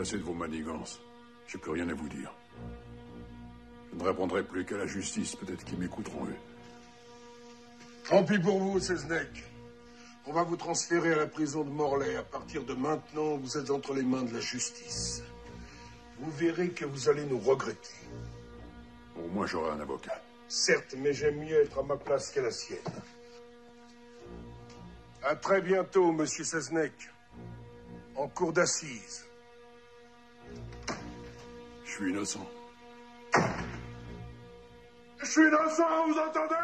assez de vos manigances. J'ai plus rien à vous dire. Je ne répondrai plus qu'à la justice. Peut-être qu'ils m'écouteront, eux. Tant pis pour vous, Seznec. On va vous transférer à la prison de Morlaix. À partir de maintenant, vous êtes entre les mains de la justice. Vous verrez que vous allez nous regretter. Au moins, j'aurai un avocat. Certes, mais j'aime mieux être à ma place qu'à la sienne. À très bientôt, monsieur Seznec. En cour d'assises. Je suis innocent. Je suis innocent, vous entendez?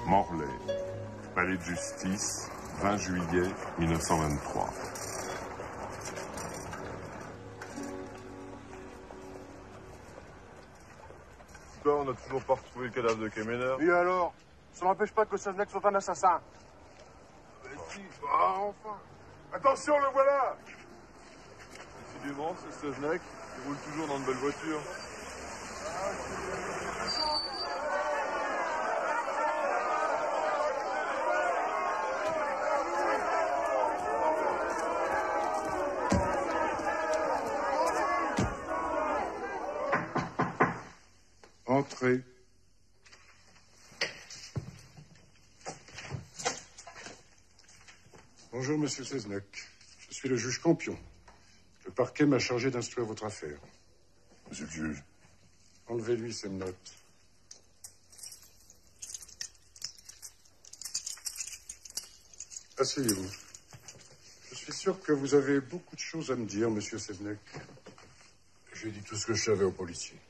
Morlaix, palais de justice, 20 juillet 1923. Quoi, on n'a toujours pas retrouvé le cadavre de Kemener. Et alors? Ça n'empêche pas que Seznec soit un assassin. Mais si, enfin. Attention, le voilà. Décidément, c'est Seznec. Il roule toujours dans de belles voitures. Entrez. Bonjour, monsieur Seznec. Je suis le juge Campion. Le parquet m'a chargé d'instruire votre affaire. Monsieur le juge. Enlevez-lui ces notes. Asseyez-vous. Je suis sûr que vous avez beaucoup de choses à me dire, monsieur Seznec. J'ai dit tout ce que je savais aux policiers.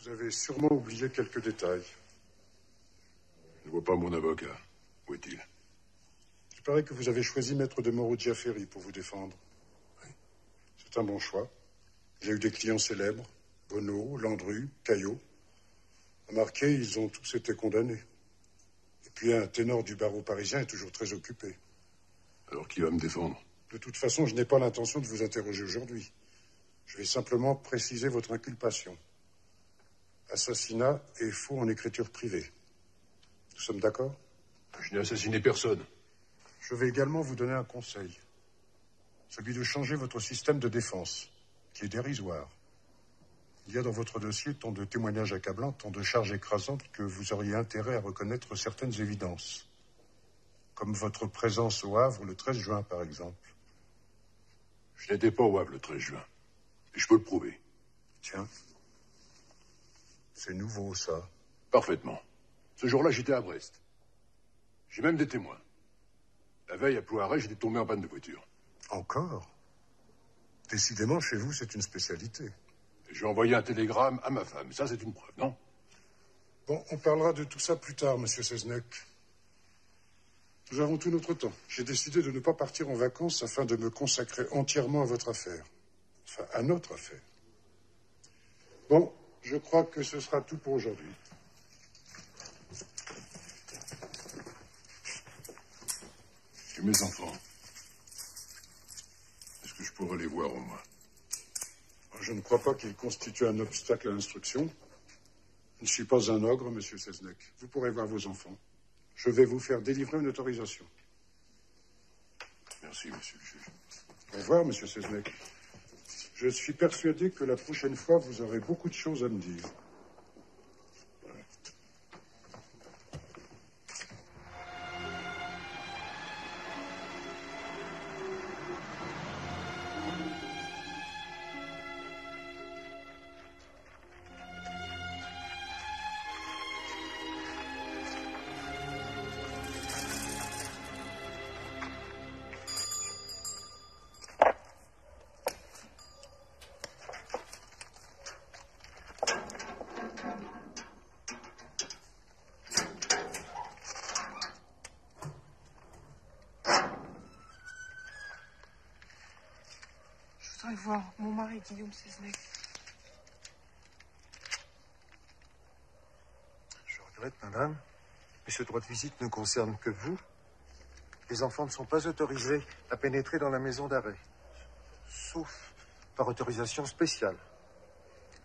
Vous avez sûrement oublié quelques détails. Je ne vois pas mon avocat. Où est-il? Il paraît que vous avez choisi Maître de Moreau Diaferi pour vous défendre. Oui. C'est un bon choix. Il a eu des clients célèbres. Bonneau, Landru, Caillot. Remarquez, ils ont tous été condamnés. Et puis un ténor du barreau parisien est toujours très occupé. Alors qui va me défendre? De toute façon, je n'ai pas l'intention de vous interroger aujourd'hui. Je vais simplement préciser votre inculpation. Assassinat et faux en écriture privée. Nous sommes d'accord? Je n'ai assassiné personne. Je vais également vous donner un conseil. Celui de changer votre système de défense, qui est dérisoire. Il y a dans votre dossier tant de témoignages accablants, tant de charges écrasantes que vous auriez intérêt à reconnaître certaines évidences. Comme votre présence au Havre le 13 juin, par exemple. Je n'étais pas au Havre le 13 juin. Et je peux le prouver. Tiens. C'est nouveau, ça. Parfaitement. Ce jour-là, j'étais à Brest. J'ai même des témoins. La veille, à Plouaret, j'étais tombé en panne de voiture. Encore? Décidément, chez vous, c'est une spécialité. J'ai envoyé un télégramme à ma femme. Ça, c'est une preuve, non? Bon, on parlera de tout ça plus tard, monsieur Seznec. Nous avons tout notre temps. J'ai décidé de ne pas partir en vacances afin de me consacrer entièrement à votre affaire. Enfin, à notre affaire. Bon, je crois que ce sera tout pour aujourd'hui. Et mes enfants, est-ce que je pourrais les voir au moins? Je ne crois pas qu'il constitue un obstacle à l'instruction. Je ne suis pas un ogre, monsieur Seznec. Vous pourrez voir vos enfants. Je vais vous faire délivrer une autorisation. Merci, monsieur le juge. Au revoir, monsieur Seznec. Je suis persuadé que la prochaine fois, vous aurez beaucoup de choses à me dire. Je voudrais voir mon mari, Guillaume Seznec. Je regrette, madame, mais ce droit de visite ne concerne que vous. Les enfants ne sont pas autorisés à pénétrer dans la maison d'arrêt, sauf par autorisation spéciale.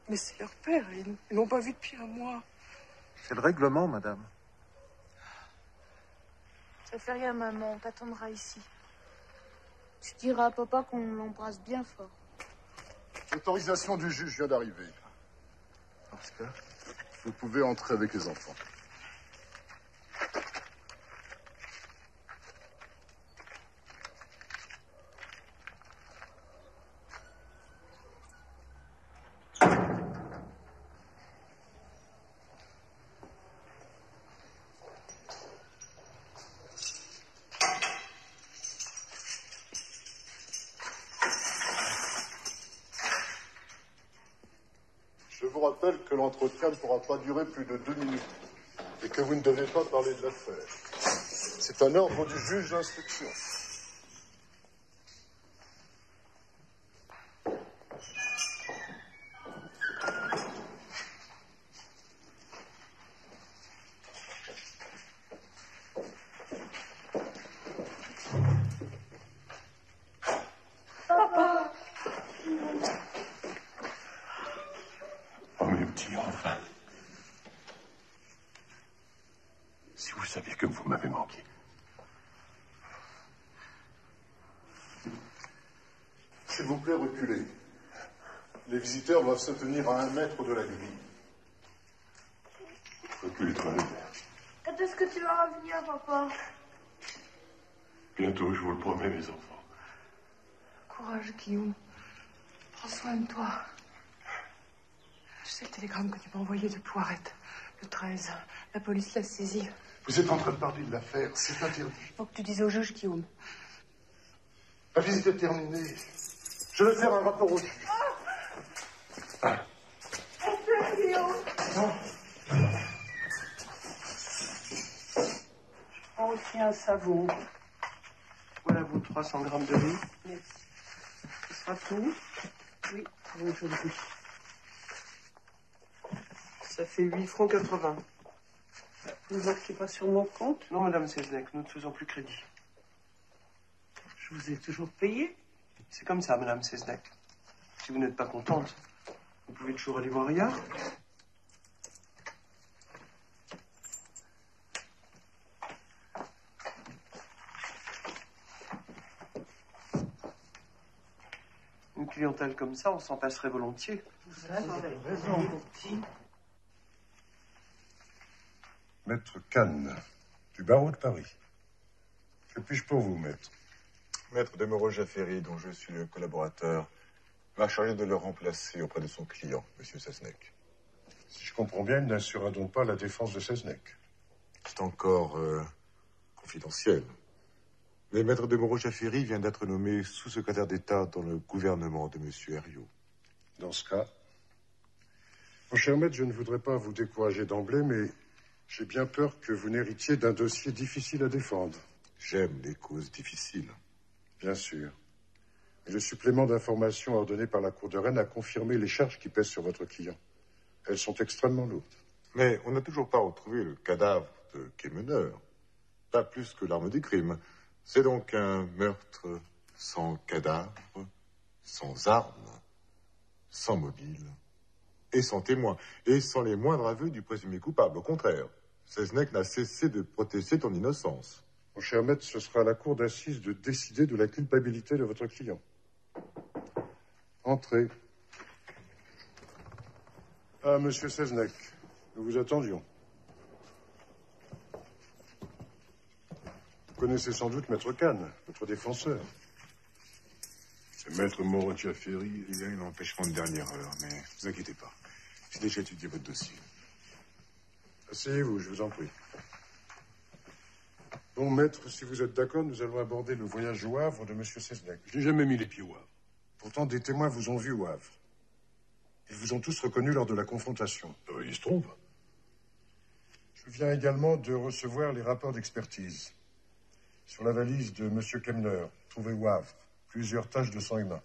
Mais c'est leur père, ils l'ont pas vu depuis un mois. C'est le règlement, madame. Ça fait rien, maman, on t'attendra ici. Tu diras à papa qu'on l'embrasse bien fort. L'autorisation du juge vient d'arriver. Parce que... Vous pouvez entrer avec les enfants. Je vous rappelle que l'entretien ne pourra pas durer plus de 2 minutes et que vous ne devez pas parler de l'affaire. C'est un ordre du juge d'instruction. Oh, mes petits, enfin. Si vous saviez que vous m'avez manqué. S'il vous plaît, reculez. Les visiteurs doivent se tenir à 1 mètre de la grille. Reculez, toi, le père. Quand est-ce que tu vas revenir, papa? Bientôt, je vous le promets, mes enfants. Courage, Guillaume. Prends soin de toi. Je sais le télégramme que tu m'as envoyé de Poirette. Le 13. La police l'a saisi. Vous êtes en train de parler de l'affaire, c'est interdit. Faut que tu dises au juge, Guillaume. La visite est terminée. Je vais faire un rapport au juge. Non. Je prends aussi un savon. Voilà vos 300 grammes de riz. Merci. Ce sera tout. Oui, pour aujourd'hui. Ça fait 8 francs 80. Vous ne marquez pas sur mon compte? Non, madame Seznec, nous ne faisons plus crédit. Je vous ai toujours payé? C'est comme ça, madame Seznec. Si vous n'êtes pas contente, vous pouvez toujours aller voir ailleurs. Une clientèle comme ça, on s'en passerait volontiers. Vous avez raison, mon petit. Maître Kahn, du barreau de Paris. Que puis-je pour vous, maître? Maître de Moreau-Jaffery, dont je suis le collaborateur, m'a chargé de le remplacer auprès de son client, M. Seznec. Si je comprends bien, il n'assurera donc pas la défense de Seznec. C'est encore confidentiel. Mais Maître de Moreau-Jaffery vient d'être nommé sous-secrétaire d'État dans le gouvernement de M. Herriot. Dans ce cas, mon cher maître, je ne voudrais pas vous décourager d'emblée, mais j'ai bien peur que vous n'héritiez d'un dossier difficile à défendre. J'aime les causes difficiles. Bien sûr. Mais le supplément d'information ordonné par la Cour de Rennes a confirmé les charges qui pèsent sur votre client. Elles sont extrêmement lourdes. Mais on n'a toujours pas retrouvé le cadavre de Quémeneur. Pas plus que l'arme du crime. C'est donc un meurtre sans cadavre, sans arme, sans mobile et sans témoin, et sans les moindres aveux du présumé coupable. Au contraire, Seznec n'a cessé de protester ton innocence. Mon cher maître, ce sera à la cour d'assises de décider de la culpabilité de votre client. Entrez. Ah, monsieur Seznec, nous vous attendions. Vous connaissez sans doute Maître Kahn, votre défenseur. C'est Maître Moreau-Tchaféry. Il y a eu un empêchement de dernière heure, mais ne vous inquiétez pas. J'ai déjà étudié votre dossier. Asseyez-vous, je vous en prie. Bon, maître, si vous êtes d'accord, nous allons aborder le voyage au Havre de monsieur Seznec. Je n'ai jamais mis les pieds au Havre. Pourtant, des témoins vous ont vu au Havre. Ils vous ont tous reconnu lors de la confrontation. Il se trompe. Je viens également de recevoir les rapports d'expertise. Sur la valise de monsieur Kemner, trouvée au Havre, plusieurs taches de sang humain.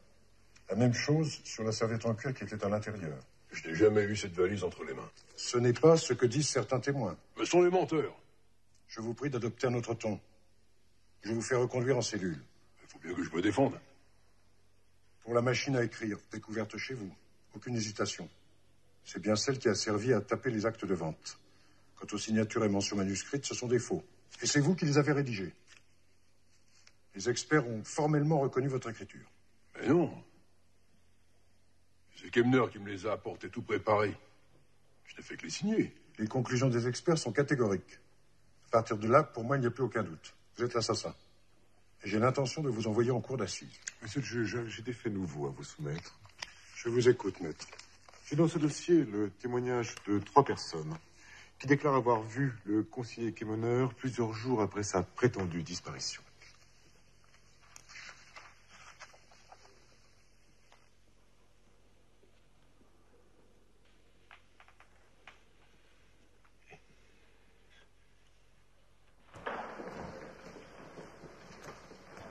La même chose sur la serviette en cuir qui était à l'intérieur. Je n'ai jamais eu cette valise entre les mains. Ce n'est pas ce que disent certains témoins. Ce sont les menteurs. Je vous prie d'adopter un autre ton. Je vous fais reconduire en cellule. Il faut bien que je me défende. Pour la machine à écrire, découverte chez vous, aucune hésitation. C'est bien celle qui a servi à taper les actes de vente. Quant aux signatures et mentions manuscrites, ce sont des faux. Et c'est vous qui les avez rédigées. Les experts ont formellement reconnu votre écriture. Mais non. C'est Kemner qui me les a apportés tout préparés. Je n'ai fait que les signer. Les conclusions des experts sont catégoriques. À partir de là, pour moi, il n'y a plus aucun doute. Vous êtes l'assassin. Et j'ai l'intention de vous envoyer en cour d'assises. Monsieur le juge, j'ai des faits nouveaux à vous soumettre. Je vous écoute, maître. J'ai dans ce dossier le témoignage de 3 personnes qui déclarent avoir vu le conseiller Quémeneur plusieurs jours après sa prétendue disparition.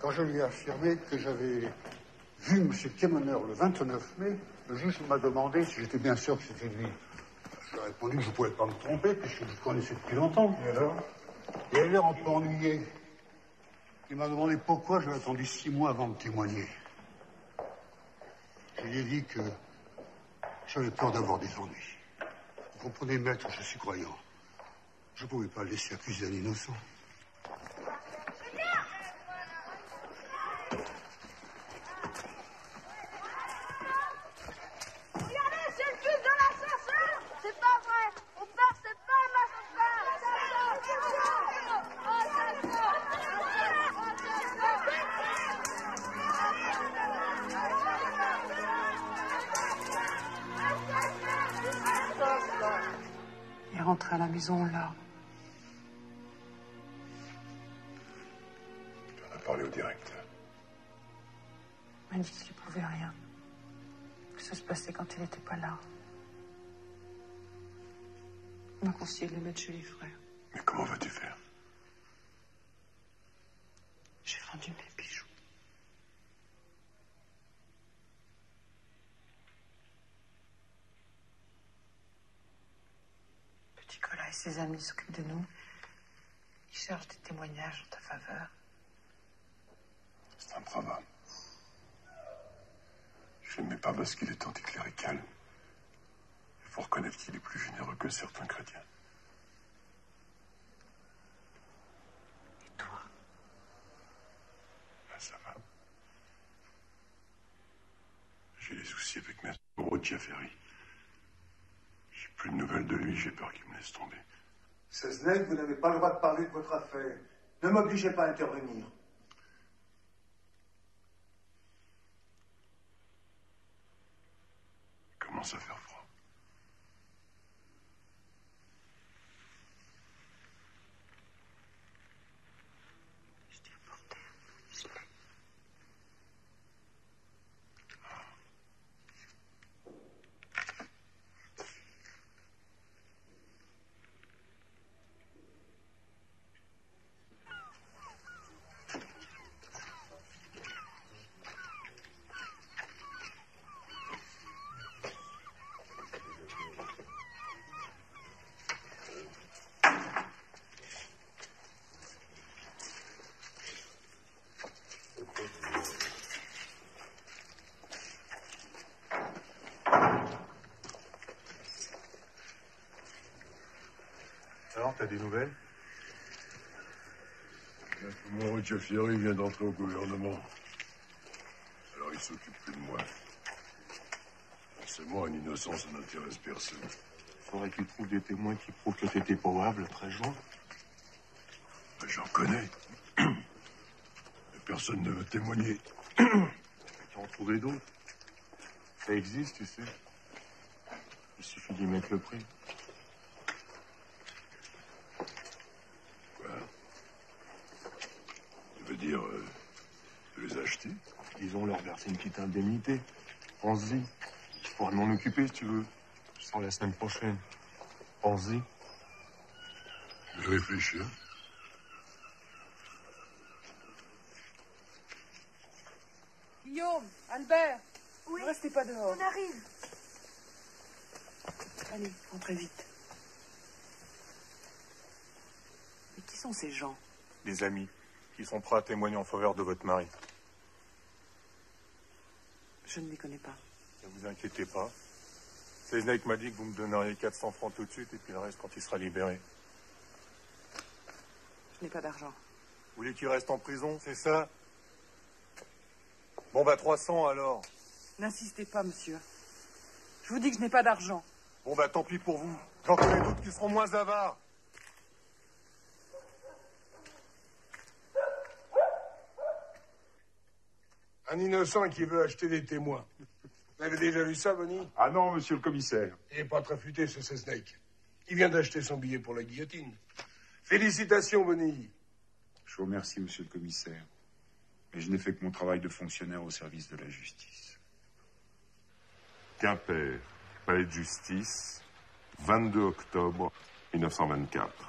Quand je lui ai affirmé que j'avais vu M. Quémeneur le 29 mai, le juge m'a demandé si j'étais bien sûr que c'était lui. Je lui ai répondu que je ne pouvais pas me tromper, puisque je le connaissais depuis longtemps. Et alors? Il a l'air un peu ennuyé. Il m'a demandé pourquoi j'avais attendu 6 mois avant de témoigner. Je lui ai dit que j'avais peur d'avoir des ennuis. Vous comprenez, maître, je suis croyant. Je ne pouvais pas laisser accuser un innocent. Il est rentré à la maison là. Tu en as parlé au directeur. Il m'a dit qu'il ne pouvait rien. Que ça se passait quand il n'était pas là. Il m'a conseillé de le mettre chez les frères. Mais comment vas-tu faire? J'ai vendu mes bijoux. Nicolas et ses amis s'occupent de nous. Ils cherchent des témoignages en ta faveur. C'est improbable. Je n'aimais pas parce qu'il est anticlérical. Il faut reconnaître qu'il est plus généreux que certains chrétiens. Et toi? Ben, ça va. J'ai des soucis avec Maître Moreau-Tchaféry. J'ai plus de nouvelles de lui, j'ai peur qu'il me laisse tomber. Seznec, vous n'avez pas le droit de parler de votre affaire. Ne m'obligez pas à intervenir. Il commence à faire froid. Je t'ai apporté un gilet. t'as des nouvelles? Maître Tchafieri vient d'entrer au gouvernement. Alors il s'occupe plus de moi. Forcément, une innocence, ça n'intéresse personne. Faudrait qu'il trouve des témoins qui prouvent que t'étais probable le 13 juin. Ben, j'en connais. Mais personne ne veut témoigner. Tu en trouver d'autres. Ça existe, tu sais. Il suffit d'y mettre le prix. Quoi? Tu veux dire de les acheter? Disons leur verser une petite indemnité. Pense-y. Je pourrais m'en occuper si tu veux. Je sors la semaine prochaine. Pense-y. Je vais réfléchir. Guillaume, Albert, Oui. ne restez pas dehors. On arrive. Allez, entrez vite. Mais qui sont ces gens? Des amis qui sont prêts à témoigner en faveur de votre mari. Je ne les connais pas. Ne vous inquiétez pas. Seznec m'a dit que vous me donneriez 400 francs tout de suite et puis le reste quand il sera libéré. Je n'ai pas d'argent. Vous voulez qu'il reste en prison, c'est ça? Bon, bah 300 alors. N'insistez pas, monsieur. Je vous dis que je n'ai pas d'argent. Bon, bah tant pis pour vous. J'en connais d'autres qui seront moins avares. Un innocent qui veut acheter des témoins. Vous avez déjà vu ça, Bonnie? Ah non, monsieur le commissaire. Il n'est pas très futé, ce Seznec. Il vient d'acheter son billet pour la guillotine. Félicitations, Bonnie. Je vous remercie, monsieur le commissaire. Mais je n'ai fait que mon travail de fonctionnaire au service de la justice. Quimper, palais de justice, 22 octobre 1924.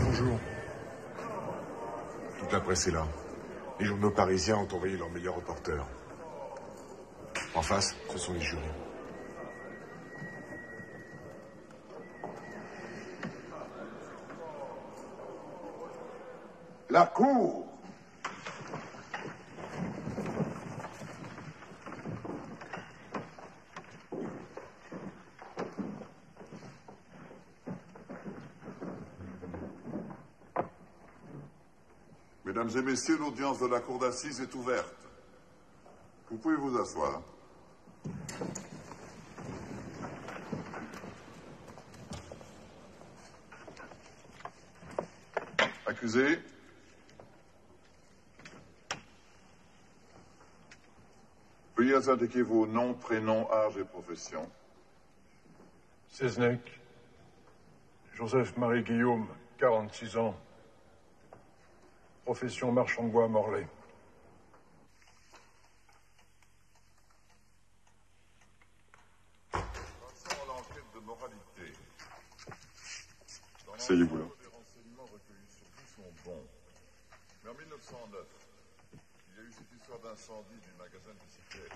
Bonjour. Toute la presse est là. Les journaux parisiens ont envoyé leurs meilleurs reporters. En face, ce sont les jurés. La cour. Mesdames et messieurs, l'audience de la cour d'assises est ouverte. Vous pouvez vous asseoir. Accusé. Veuillez indiquer vos noms, prénoms, âge et profession. Seznec, Joseph-Marie Guillaume, 46 ans. Profession marchand de bois à Morlaix. Passons à l'enquête de moralité. Asseyez-vous là. Les renseignements recueillis sur vous sont bons. Mais en 1909, il y a eu cette histoire d'incendie du magasin de bicyclettes.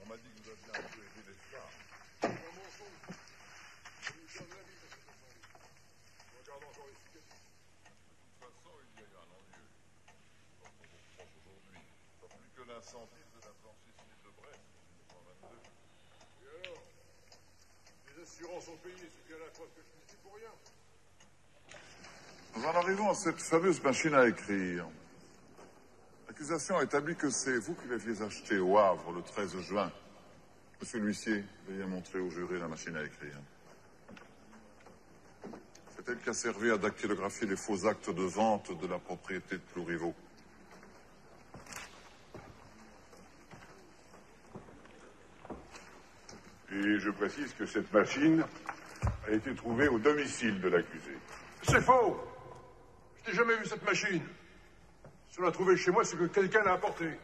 On m'a dit que vous aviez un peu aidé les flammes. Regarde encore efficace. De toute façon, il y a eu un non-lieu. Comme on vous reproche aujourd'hui. Pas plus que l'incendie de la blanchisserie de Brest en 1922. Et alors? Les assurances ont payé, c'est bien la preuve que je ne suis pour rien. Nous en arrivons à cette fameuse machine à écrire. L'accusation établit que c'est vous qui l'aviez achetée au Havre le 13 juin. Monsieur l'huissier, veuillez montrer au jury la machine à écrire. C'est elle qui a servi à dactylographier les faux actes de vente de la propriété de Plouriveau. Et je précise que cette machine a été trouvée au domicile de l'accusé. C'est faux. Je n'ai jamais vu cette machine. Si on l'a trouvée chez moi, c'est que quelqu'un l'a apportée.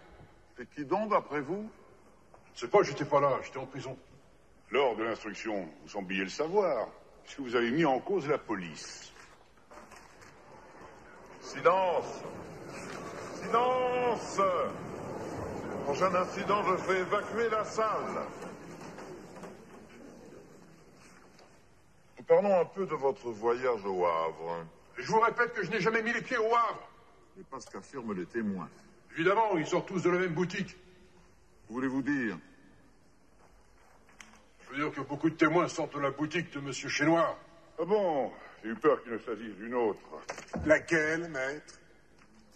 Et qui donc, d'après vous? Je ne sais pas, j'étais pas là, j'étais en prison. Lors de l'instruction, vous sembliez le savoir, puisque vous avez mis en cause la police. Silence! Silence! Prochain incident, je fais évacuer la salle. Parlons un peu de votre voyage au Havre. Et je vous répète que je n'ai jamais mis les pieds au Havre. Ce n'est pas ce qu'affirment les témoins. Évidemment, ils sortent tous de la même boutique. Que voulez-vous dire? Je veux dire que beaucoup de témoins sortent de la boutique de Monsieur Chénoir. Ah bon? J'ai eu peur qu'il ne s'agisse d'une autre. Laquelle, maître?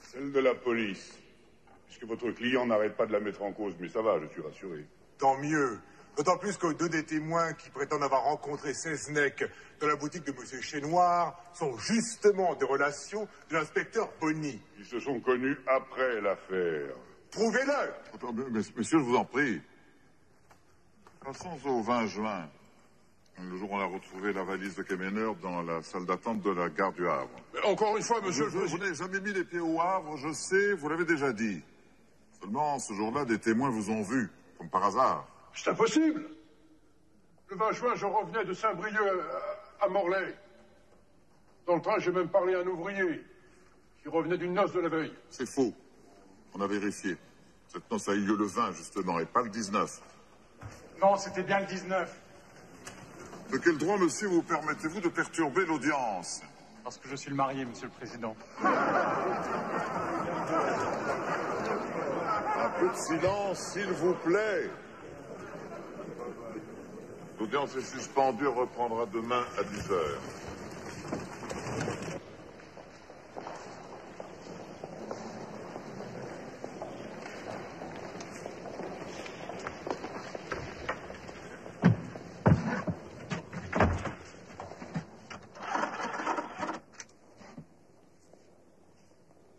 Celle de la police. Puisque votre client n'arrête pas de la mettre en cause, mais ça va, je suis rassuré. Tant mieux. D'autant plus que deux des témoins qui prétendent avoir rencontré Seznec dans la boutique de M. Chénoir sont justement des relations de l'inspecteur Bonny. Ils se sont connus après l'affaire. Prouvez-le! Attendez, monsieur, je vous en prie. Passons au 20 juin. Le jour où on a retrouvé la valise de Kemener dans la salle d'attente de la gare du Havre. Mais encore une fois, monsieur le Vous président... n'avez jamais mis les pieds au Havre, je sais, vous l'avez déjà dit. Seulement, ce jour-là, des témoins vous ont vu, comme par hasard. C'est impossible. Le 20 juin, je revenais de Saint-Brieuc à Morlaix. Dans le train, j'ai même parlé à un ouvrier qui revenait d'une noce de la veille. C'est faux. On a vérifié. Cette noce a eu lieu le 20, justement, et pas le 19. Non, c'était bien le 19. De quel droit, monsieur, vous permettez-vous de perturber l'audience? Parce que je suis le marié, monsieur le président. Un peu de silence, s'il vous plaît. L'audience est suspendue, reprendra demain à 10h.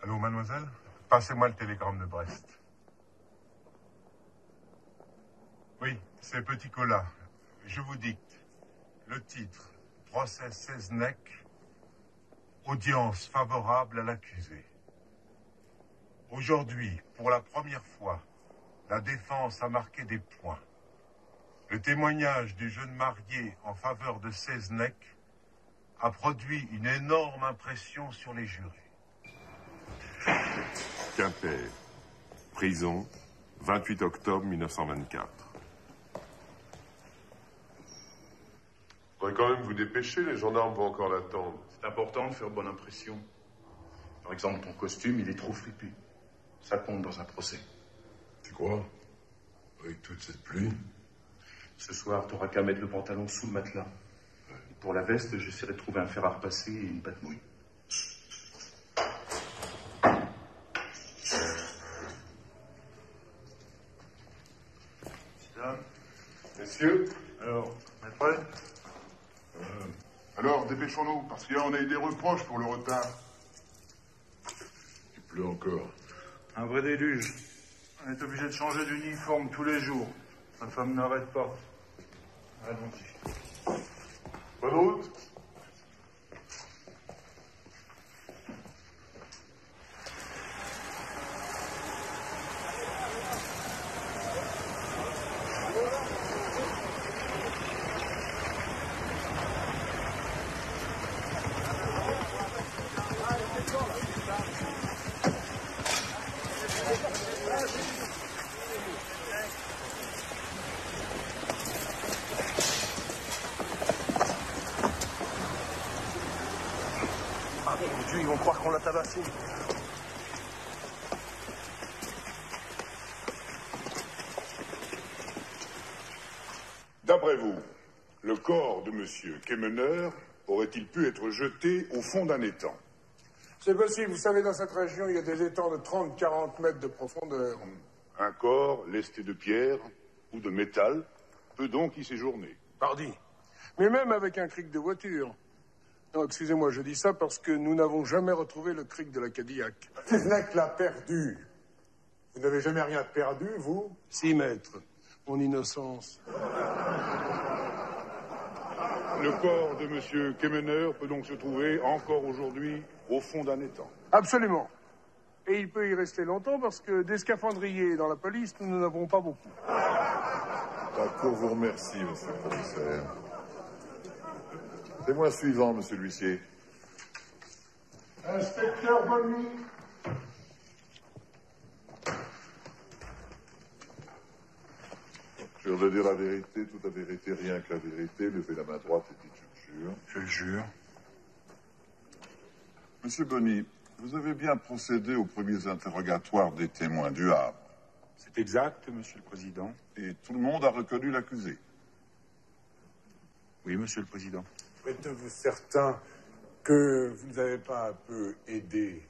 Allô, mademoiselle? Passez-moi le télégramme de Brest. Oui, c'est Petit Colas. Je vous dicte. Le titre, procès Seznec, audience favorable à l'accusé. Aujourd'hui, pour la première fois, la défense a marqué des points. Le témoignage du jeune marié en faveur de Seznec a produit une énorme impression sur les jurés. Quimper, prison, 28 octobre 1924. Faudrait quand même vous dépêcher, les gendarmes vont encore l'attendre. C'est important de faire bonne impression. Par exemple, ton costume, il est trop flippé. Ça compte dans un procès. Tu crois? Avec toute cette pluie? Ce soir, t'auras qu'à mettre le pantalon sous le matelas. Et pour la veste, j'essaierai de trouver un fer à repasser et une pâte mouille. Messieurs, Alors, on est prêts? Alors, dépêchons-nous, parce qu'on a eu des reproches pour le retard. Il pleut encore. Un vrai déluge. On est obligé de changer d'uniforme tous les jours. Ma femme n'arrête pas. Allons-y. bonne route. Ah mon Dieu, ils vont croire qu'on l'a tabassé. D'après vous, le corps de M. Kemener aurait-il pu être jeté au fond d'un étang? C'est possible. Vous savez, dans cette région, il y a des étangs de 30-40 mètres de profondeur. Un corps lesté de pierre ou de métal peut donc y séjourner. Pardi. Mais même avec un cric de voiture. Non, excusez-moi, je dis ça parce que nous n'avons jamais retrouvé le cric de la Cadillac. Seznec l'a perdu. Vous n'avez jamais rien perdu, vous? Si, maître. Mon innocence. Le corps de M. Kemener peut donc se trouver encore aujourd'hui au fond d'un étang. Absolument. Et il peut y rester longtemps parce que des scaphandriers dans la police, nous n'en avons pas beaucoup. La Cour vous remercie, monsieur le commissaire. Témoin suivant, monsieur l'huissier. Inspecteur Bonny. Je voudrais dire la vérité, toute la vérité, rien que la vérité. Levez la main droite et dites je le jure. Je le jure. Monsieur Bonny, vous avez bien procédé aux premiers interrogatoires des témoins du Havre. C'est exact, monsieur le président. Et tout le monde a reconnu l'accusé. Oui, monsieur le président. Êtes-vous certain que vous ne avez pas un peu aidé?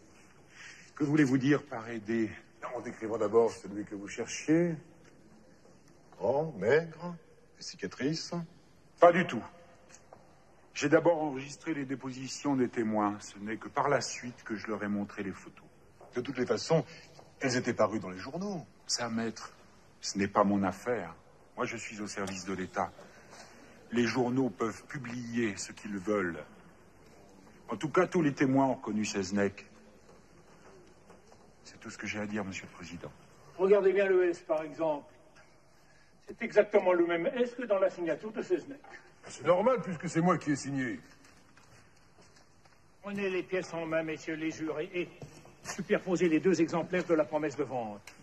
Que voulez-vous dire par aider? En décrivant d'abord celui que vous cherchiez. Grand, maigre, des cicatrices. Pas du tout. J'ai d'abord enregistré les dépositions des témoins. Ce n'est que par la suite que je leur ai montré les photos. De toutes les façons, elles étaient parues dans les journaux. Ça, maître, ce n'est pas mon affaire. Moi, je suis au service de l'État. Les journaux peuvent publier ce qu'ils veulent. En tout cas, tous les témoins ont reconnu Seznec. C'est tout ce que j'ai à dire, monsieur le président. Regardez bien le S, par exemple. C'est exactement le même S que dans la signature de Seznec. C'est normal, puisque c'est moi qui ai signé. Prenez les pièces en main, messieurs les jurés, et superposez les deux exemplaires de la promesse de vente.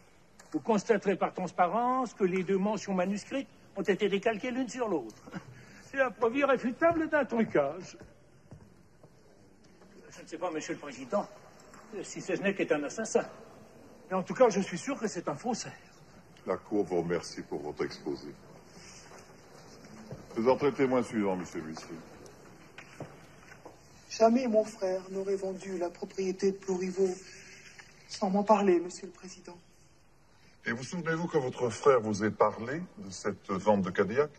Vous constaterez par transparence que les deux mentions manuscrites ont été décalquées l'une sur l'autre. C'est la preuve irréfutable d'un trucage. Je ne sais pas, monsieur le président, si Seznec est un assassin. Mais en tout cas, je suis sûr que c'est un faussaire. La Cour vous remercie pour votre exposé. Vous entrez témoin suivant, monsieur l'huissier. Jamais mon frère n'aurait vendu la propriété de Plouriveau sans m'en parler, monsieur le président. Et vous souvenez-vous que votre frère vous ait parlé de cette vente de Cadillac?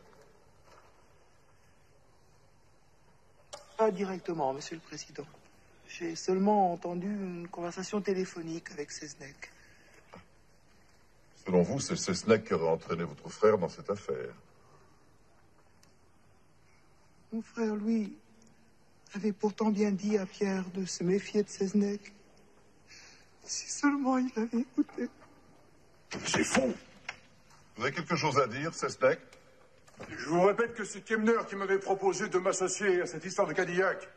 Pas directement, monsieur le président. J'ai seulement entendu une conversation téléphonique avec Seznec. Selon vous, c'est Seznec qui aurait entraîné votre frère dans cette affaire. Mon frère, lui, avait pourtant bien dit à Pierre de se méfier de Seznec. Si seulement il avait écouté. C'est faux. Vous avez quelque chose à dire, Seznec? Je vous répète que c'est Kemener qui m'avait proposé de m'associer à cette histoire de Cadillac.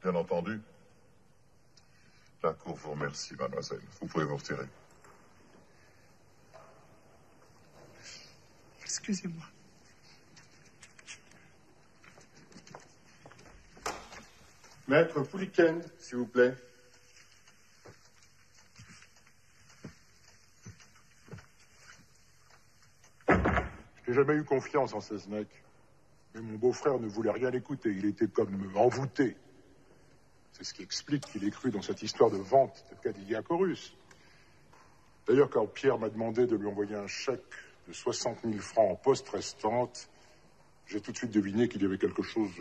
Bien entendu. La Cour vous remercie, mademoiselle. Vous pouvez vous retirer. Excusez-moi. Maître Pouliken, s'il vous plaît. Je n'ai jamais eu confiance en Seznec. Mais mon beau-frère ne voulait rien écouter. Il était comme envoûté. C'est ce qui explique qu'il ait cru dans cette histoire de vente de Cadillac aux Russes. D'ailleurs, quand Pierre m'a demandé de lui envoyer un chèque de 60 000 francs en poste restante, j'ai tout de suite deviné qu'il y avait quelque chose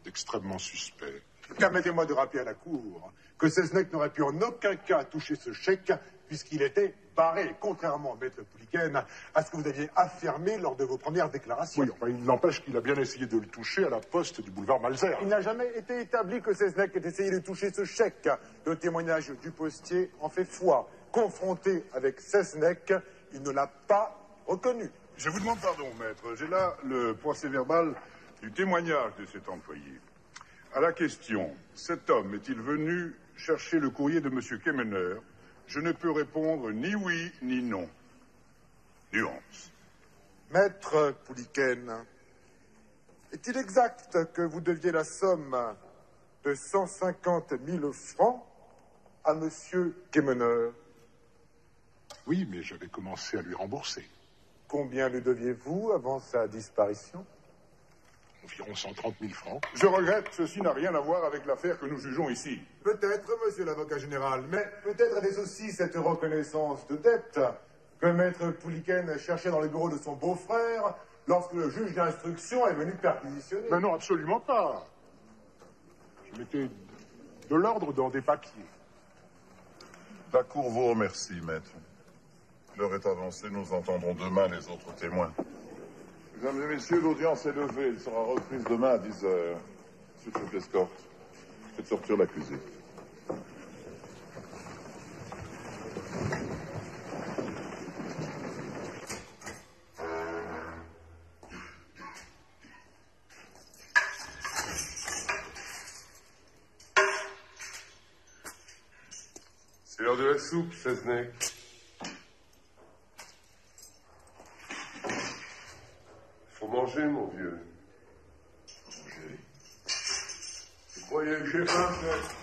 d'extrêmement suspect. Permettez-moi de rappeler à la Cour que Seznec n'aurait pu en aucun cas toucher ce chèque puisqu'il était barré, contrairement, maître Pouliken, à ce que vous aviez affirmé lors de vos premières déclarations. Oui, enfin, il n'empêche qu'il a bien essayé de le toucher à la poste du boulevard Malzer. Il n'a jamais été établi que Seznec ait essayé de toucher ce chèque. Le témoignage du postier en fait foi. Confronté avec Seznec, il ne l'a pas reconnu. Je vous demande pardon, maître. J'ai là le procès-verbal du témoignage de cet employé. À la question, cet homme est-il venu chercher le courrier de M. Kemener? Je ne peux répondre ni oui ni non. Nuance. Maître Pouliken, est-il exact que vous deviez la somme de 150 000 francs à M. Kemener? Oui, mais j'avais commencé à lui rembourser. Combien lui deviez-vous avant sa disparition? environ 130 000 francs. Je regrette, ceci n'a rien à voir avec l'affaire que nous jugeons ici. Peut-être, monsieur l'avocat général, mais peut-être est-ce aussi cette reconnaissance de dette que maître Pouliken cherchait dans les bureaux de son beau-frère lorsque le juge d'instruction est venu perquisitionner. Mais non, absolument pas. Je mettais de l'ordre dans des papiers. La Cour vous remercie, maître. L'heure est avancée, nous entendrons demain les autres témoins. Mesdames et messieurs, l'audience est levée. Elle sera reprise demain à 10 h. Monsieur le chef d'escorte, faites sortir l'accusé. C'est l'heure de la soupe, Seznec. Faut manger, mon vieux. Manger. Vous croyez que j'ai faim, chef?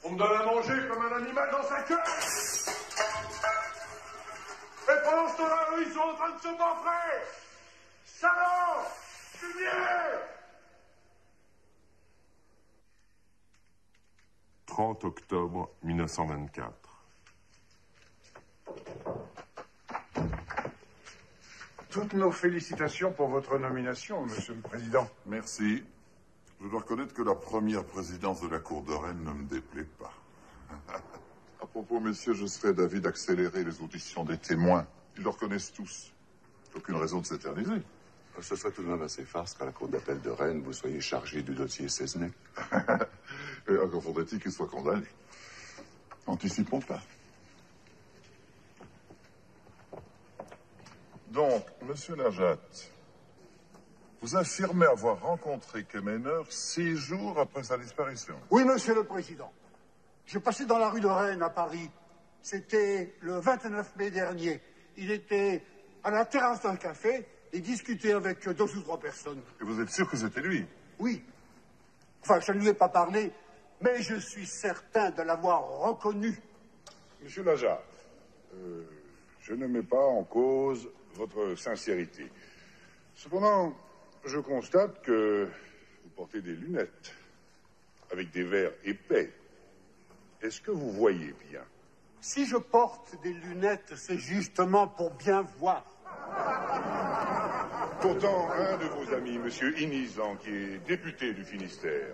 On me donne à manger comme un animal dans sa queue. Et pendant ce temps-là, eux, ils sont en train de se m'offrir. Salaud! Fumier! 30 octobre 1924. Toutes nos félicitations pour votre nomination, Monsieur le Président. Merci. Je dois reconnaître que la première présidence de la Cour de Rennes ne me déplaît pas. À propos, messieurs, je serais d'avis d'accélérer les auditions des témoins. Ils le reconnaissent tous. Aucune raison de s'éterniser. Ce serait tout de même assez farce qu'à la Cour d'appel de Rennes, vous soyez chargé du dossier Seznec. Et encore faudrait-il qu'il soit condamné. Anticipons pas. Donc, monsieur Najat, vous affirmez avoir rencontré Kemener 6 jours après sa disparition. Oui, monsieur le Président. Je passais dans la rue de Rennes à Paris. C'était le 29 mai dernier. Il était à la terrasse d'un café et discutait avec 2 ou 3 personnes. Et vous êtes sûr que c'était lui? Oui. Enfin, je ne lui ai pas parlé, mais je suis certain de l'avoir reconnu. Monsieur Najat, je ne mets pas en cause votre sincérité. Cependant, je constate que vous portez des lunettes avec des verres épais. Est-ce que vous voyez bien? Si je porte des lunettes, c'est justement pour bien voir. Pourtant, un de vos amis, monsieur Inizan, qui est député du Finistère,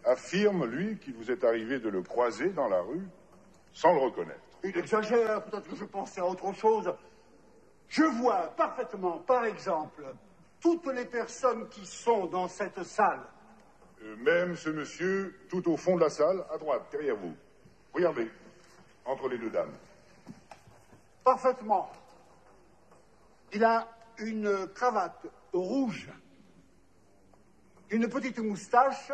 affirme, lui, qu'il vous est arrivé de le croiser dans la rue sans le reconnaître. Il exagère, peut-être que je pensais à autre chose. Je vois parfaitement, par exemple, toutes les personnes qui sont dans cette salle. Même ce monsieur, tout au fond de la salle, à droite, derrière vous. Regardez, entre les 2 dames. Parfaitement. Il a une cravate rouge, une petite moustache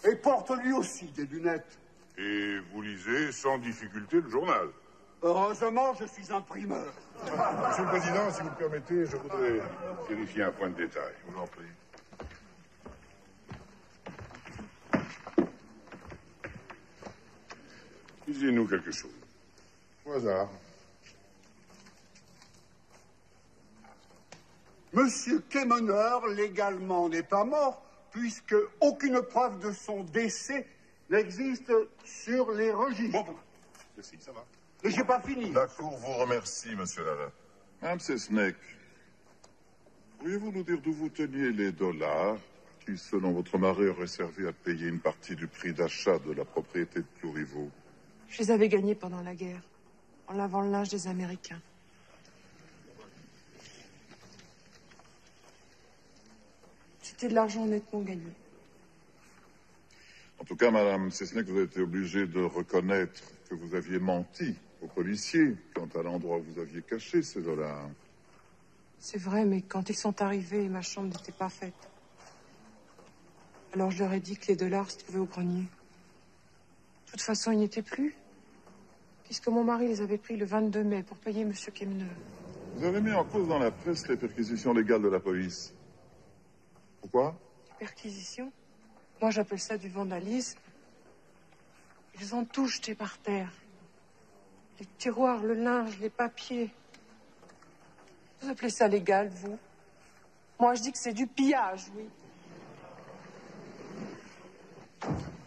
et porte lui aussi des lunettes. Et vous lisez sans difficulté le journal. Heureusement, je suis imprimeur. Monsieur le Président, si vous le permettez, je voudrais vérifier un point de détail. Je vous en prie. Lisez-nous quelque chose. Au hasard. Monsieur Kemener, légalement, n'est pas mort, puisque aucune preuve de son décès n'existe sur les registres. Bon, merci, ça va. Mais j'ai pas fini. La Cour vous remercie, monsieur Lara. Madame Seznec, pourriez-vous nous dire d'où vous teniez les dollars qui, selon votre mari, auraient servi à payer une partie du prix d'achat de la propriété de Plouriveau? Je les avais gagnés pendant la guerre, en lavant le linge des Américains. C'était de l'argent honnêtement gagné. En tout cas, madame Seznec, vous avez été obligée de reconnaître que vous aviez menti aux policiers quant à l'endroit où vous aviez caché ces dollars. C'est vrai, mais quand ils sont arrivés, ma chambre n'était pas faite. Alors je leur ai dit que les dollars se trouvaient au grenier. De toute façon, ils n'y étaient plus, puisque mon mari les avait pris le 22 mai pour payer M. Kemener. Vous avez mis en cause dans la presse les perquisitions légales de la police. Pourquoi? Perquisition? Moi, j'appelle ça du vandalisme. Ils ont tout jeté par terre. Les tiroirs, le linge, les papiers. Vous appelez ça légal, vous? Moi, je dis que c'est du pillage, oui.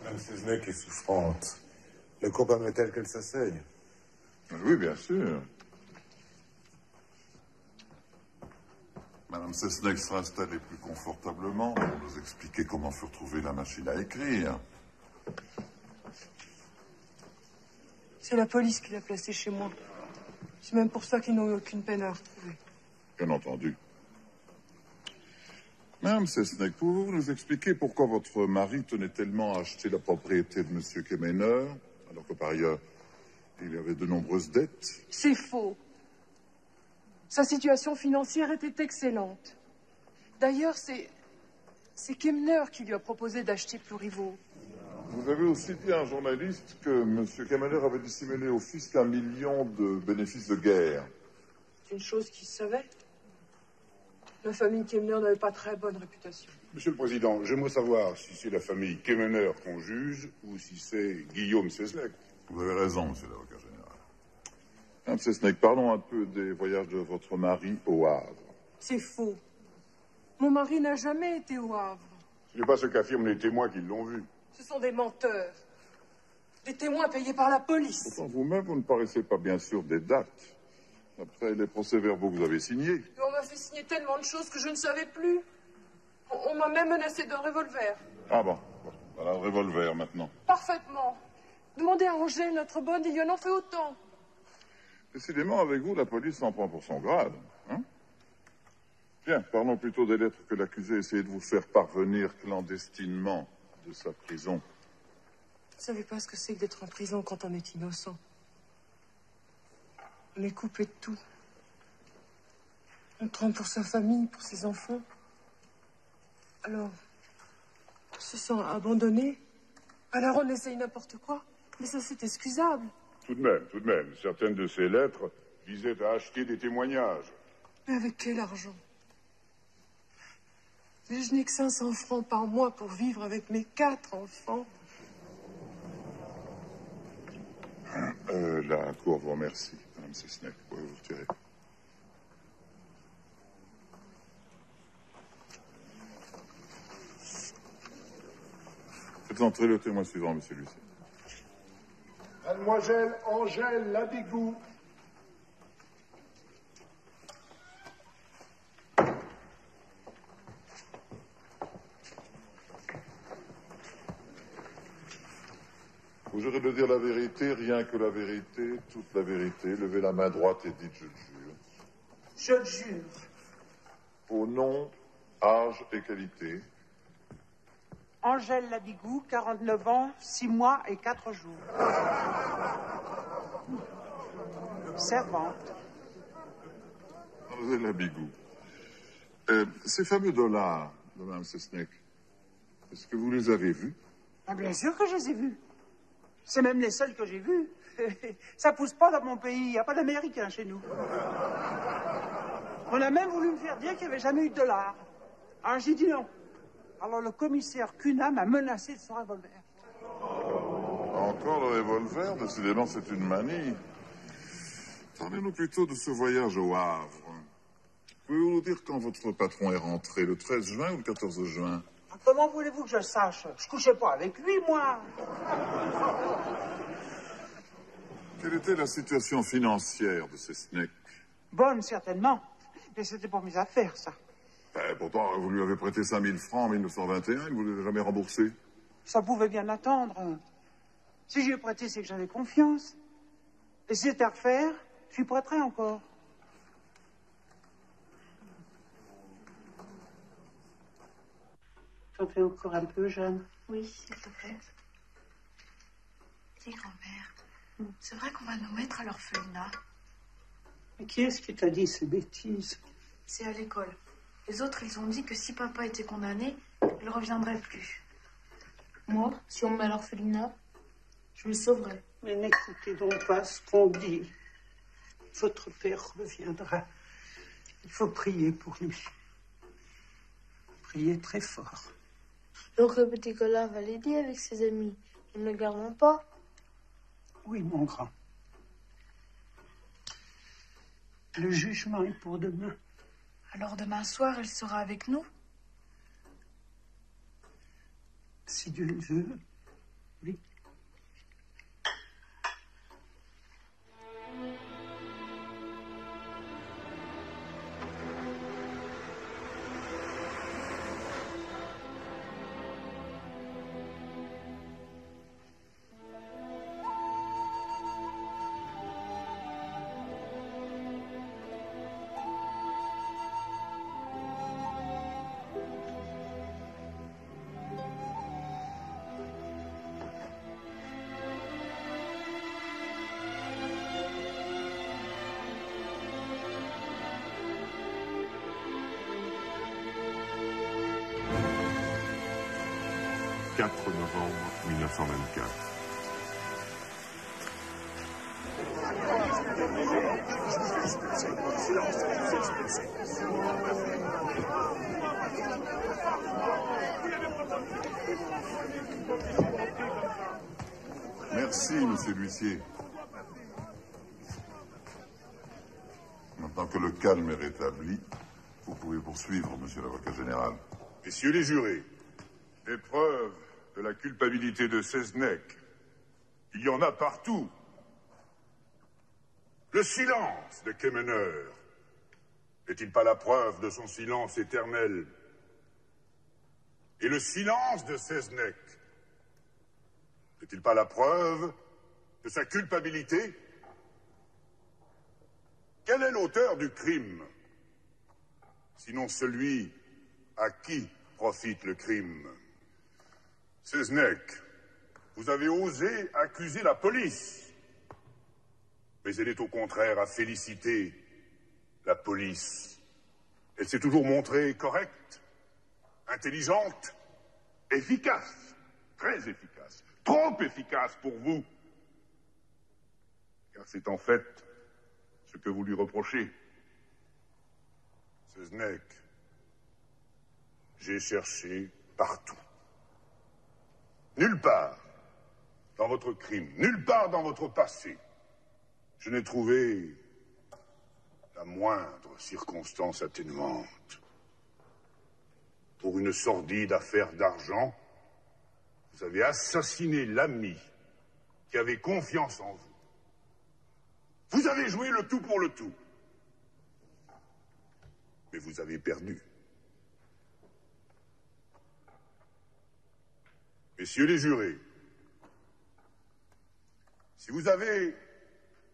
Madame Seznec est souffrante. Ne court pas met-elle qu'elle s'asseye? Oui, bien sûr. Madame Seznec sera installée plus confortablement pour nous expliquer comment fut retrouvée la machine à écrire. C'est la police qui l'a placée chez moi. C'est même pour ça qu'ils n'ont eu aucune peine à retrouver. Bien entendu. Madame Seznec, pouvez-vous nous expliquer pourquoi votre mari tenait tellement à acheter la propriété de M. Kemener, alors que par ailleurs, il y avait de nombreuses dettes? C'est faux. Sa situation financière était excellente. D'ailleurs, c'est Kemener qui lui a proposé d'acheter Pluriveau. Vous avez aussi dit à un journaliste que M. Kemener avait dissimulé au fisc 1 million de bénéfices de guerre. C'est une chose qui se savait. La famille Kemener n'avait pas très bonne réputation. Monsieur le Président, j'aimerais savoir si c'est la famille Kemener qu'on juge ou si c'est Guillaume Seznec. Vous avez raison, monsieur l'avocat général. Madame Seznec, parlons un peu des voyages de votre mari au Havre. C'est faux. Mon mari n'a jamais été au Havre. Ce n'est pas ce qu'affirment les témoins qui l'ont vu. Ce sont des menteurs. Des témoins payés par la police. Pourtant, vous-même, vous ne paraissez pas bien sûr des dates. Après les procès-verbaux que vous avez signés. Et on m'a fait signer tellement de choses que je ne savais plus. On m'a même menacé d'un revolver. Ah bon. Voilà le revolver maintenant. Parfaitement. Demandez à Angèle, notre bonne, il y en a fait autant. Décidément, avec vous, la police s'en prend pour son grade. Hein? Bien, parlons plutôt des lettres que l'accusé essayait de vous faire parvenir clandestinement de sa prison. Vous savez pas ce que c'est que d'être en prison quand on est innocent. On est coupé de tout. On tremble pour sa famille, pour ses enfants. Alors, on se sent abandonné. Alors on essaye n'importe quoi. Mais ça, c'est excusable. Tout de même. Certaines de ces lettres visaient à acheter des témoignages. Mais avec quel argent? Mais je n'ai que 500 francs par mois pour vivre avec mes 4 enfants. La Cour vous remercie, Madame Seznec. Vous pouvez vous retirer. Faites entrer le témoin suivant, Monsieur Lucet. Mademoiselle Angèle Labigou. Vous jurez de dire la vérité, rien que la vérité, toute la vérité. Levez la main droite et dites « je le jure ». Je le jure. Au nom, âge et qualité. Angèle Labigou, 49 ans, 6 mois et 4 jours. Servante. Angèle Labigou. Ces fameux dollars de Mme Seznec, est-ce que vous les avez vus? Ah, bien sûr que je les ai vus. C'est même les seuls que j'ai vus. Ça pousse pas dans mon pays. Il n'y a pas d'Américains chez nous. On a même voulu me faire dire qu'il n'y avait jamais eu de dollars. Alors j'ai dit non. Alors le commissaire Cunha m'a menacé de son revolver. Encore le revolver? Décidément, c'est une manie. Parlez-nous plutôt de ce voyage au Havre. Pouvez-vous nous dire quand votre patron est rentré, le 13 juin ou le 14 juin? Comment voulez-vous que je sache? Je couchais pas avec lui, moi. Quelle était la situation financière de Seznec? Bonne, certainement. Mais c'était pour mes affaires, ça. Pourtant, vous lui avez prêté 5 000 francs en 1921, il ne vous les a jamais remboursés. Ça pouvait bien attendre. Si j'ai prêté, c'est que j'avais confiance. Et si c'était à refaire, je lui prêterai encore. T'en fais encore un peu, Jeanne? Oui, s'il te plaît. Dis, grand-mère, c'est vrai qu'on va nous mettre à l'orphelinat? Mais qui est-ce qui t'a dit ces bêtises? C'est à l'école. Les autres, ils ont dit que si papa était condamné, il ne reviendrait plus. Moi, si on me met à l'orphelinat, je le sauverai. Mais n'écoutez donc pas ce qu'on dit. Votre père reviendra. Il faut prier pour lui. Priez très fort. Donc le petit Colin va l'aider avec ses amis. Ils ne le garderont pas? Oui, mon grand. Le jugement est pour demain. Alors demain soir, il sera avec nous? Si Dieu le veut, oui. « 4 novembre 1924. Merci, monsieur l'huissier. Maintenant que le calme est rétabli, vous pouvez poursuivre, monsieur l'avocat général. Messieurs les jurés, des preuves de la culpabilité de Seznec, il y en a partout. Le silence de Kemener n'est-il pas la preuve de son silence éternel? Et le silence de Seznec n'est-il pas la preuve de sa culpabilité? Quel est l'auteur du crime, sinon celui à qui profite le crime? Seznec, vous avez osé accuser la police, mais elle est au contraire à féliciter la police. Elle s'est toujours montrée correcte, intelligente, efficace, très efficace, trop efficace pour vous, car c'est en fait ce que vous lui reprochez. Seznec, j'ai cherché partout. Nulle part dans votre crime, nulle part dans votre passé, je n'ai trouvé la moindre circonstance atténuante. Pour une sordide affaire d'argent, vous avez assassiné l'ami qui avait confiance en vous. Vous avez joué le tout pour le tout. Mais vous avez perdu. Messieurs les jurés, si vous avez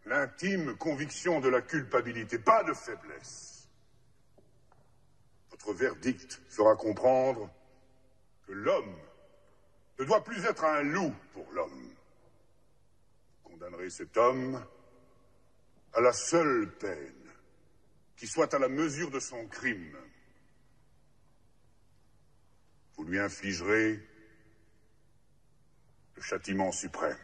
l'intime conviction de la culpabilité, pas de faiblesse, votre verdict fera comprendre que l'homme ne doit plus être un loup pour l'homme. Vous condamnerez cet homme à la seule peine qui soit à la mesure de son crime. Vous lui infligerez le châtiment suprême.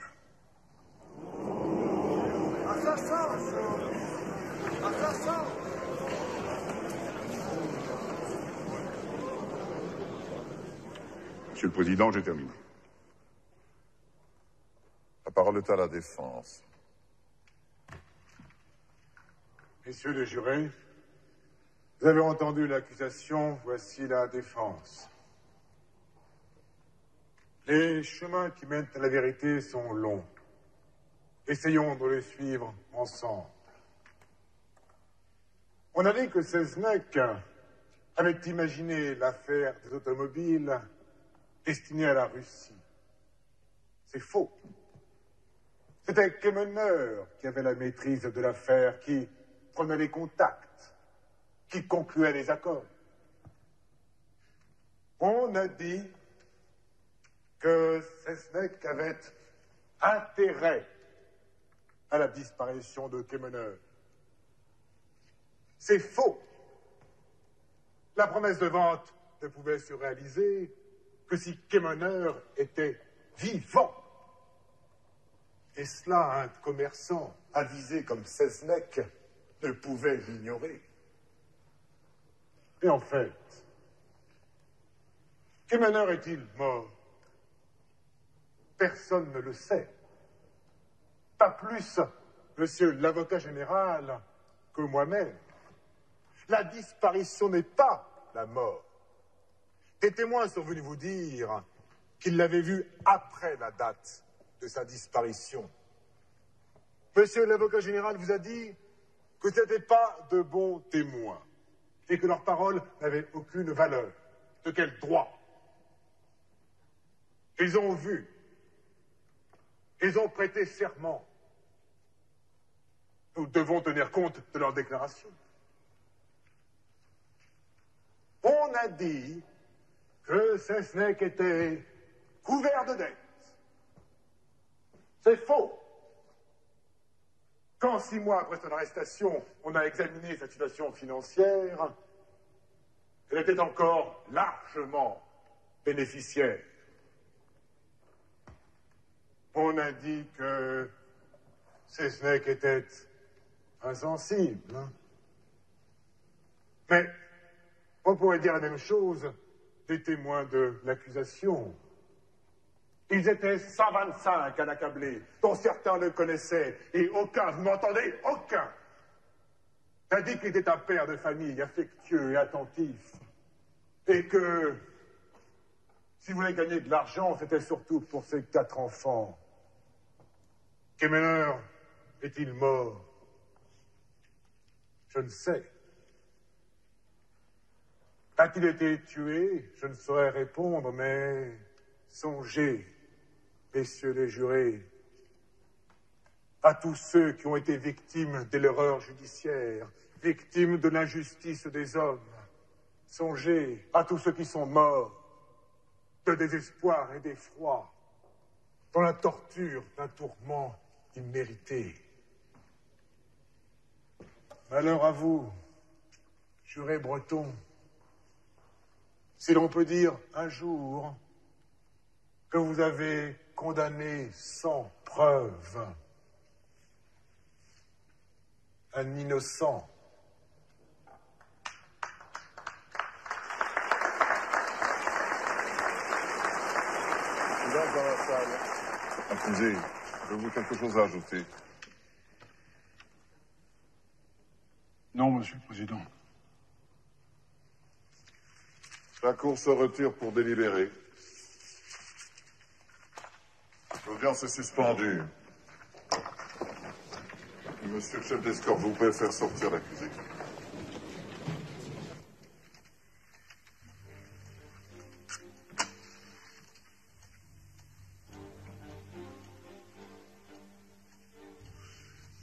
Monsieur le Président, j'ai terminé. La parole est à la défense. Messieurs les jurés, vous avez entendu l'accusation, voici la défense. Les chemins qui mènent à la vérité sont longs. Essayons de les suivre ensemble. On a dit que Seznec avait imaginé l'affaire des automobiles destinée à la Russie. C'est faux. C'était Kemener qui avait la maîtrise de l'affaire, qui prenait les contacts, qui concluait les accords. On a dit que Seznec avait intérêt à la disparition de Kemener. C'est faux. La promesse de vente ne pouvait se réaliser que si Kemener était vivant. Et cela, un commerçant avisé comme Seznec ne pouvait l'ignorer. Et en fait, Kemener est-il mort? Personne ne le sait. Pas plus, monsieur l'avocat général, que moi-même. La disparition n'est pas la mort. Des témoins sont venus vous dire qu'ils l'avaient vu après la date de sa disparition. Monsieur l'avocat général vous a dit que ce n'étaient pas de bons témoins et que leurs paroles n'avaient aucune valeur. De quel droit? Ils ont vu. Ils ont prêté serment. Nous devons tenir compte de leurs déclarations. On a dit que Seznec était couvert de dettes. C'est faux. Quand 6 mois après son arrestation, on a examiné sa situation financière, elle était encore largement bénéficiaire. On a dit que Seznec était insensible. Mais on pourrait dire la même chose des témoins de l'accusation. Ils étaient 125 à l'accabler, dont certains le connaissaient, et aucun, vous m'entendez, aucun, n'a dit qu'il était un père de famille affectueux et attentif, et que s'il voulait gagner de l'argent, c'était surtout pour ses 4 enfants. Kemener est-il mort? Je ne sais. A-t-il été tué? Je ne saurais répondre, mais songez, messieurs les jurés, à tous ceux qui ont été victimes de l'erreur judiciaire, victimes de l'injustice des hommes. Songez à tous ceux qui sont morts de désespoir et d'effroi, dans la torture d'un tourment immérité. Malheur à vous, jurés bretons, si l'on peut dire un jour que vous avez condamné sans preuve un innocent. Silence dans la salle. Accusé, avez-vous quelque chose à ajouter? Non, Monsieur le Président. La Cour se retire pour délibérer. L'audience est suspendue. Monsieur le chef d'escorte, vous pouvez faire sortir l'accusé.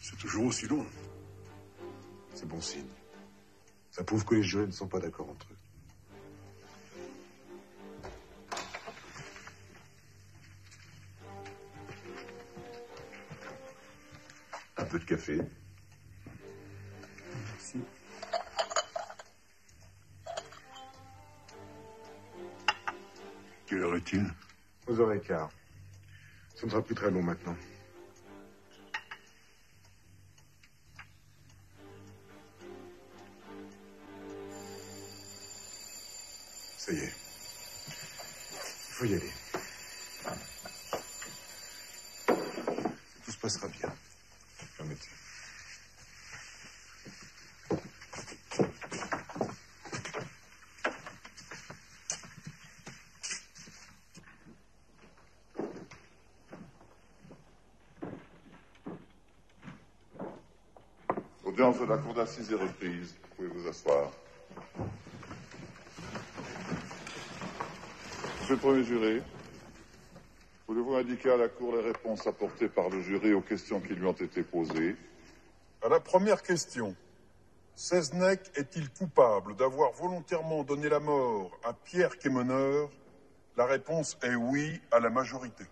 C'est toujours aussi long. C'est bon signe. Ça prouve que les jurés ne sont pas d'accord entre eux. Un peu de café. Merci. Quelle heure est-il? 11h15. Ce ne sera plus très long maintenant. Ça y est. Il faut y aller. Tout se passera bien. Permettez. L'audience de la Cour d'assises est reprise. Vous pouvez vous asseoir. Monsieur le premier juré, voulez-vous indiquer à la Cour les réponses apportées par le jury aux questions qui lui ont été posées? À la première question, Seznec est-il coupable d'avoir volontairement donné la mort à Pierre Kemener? La réponse est oui à la majorité.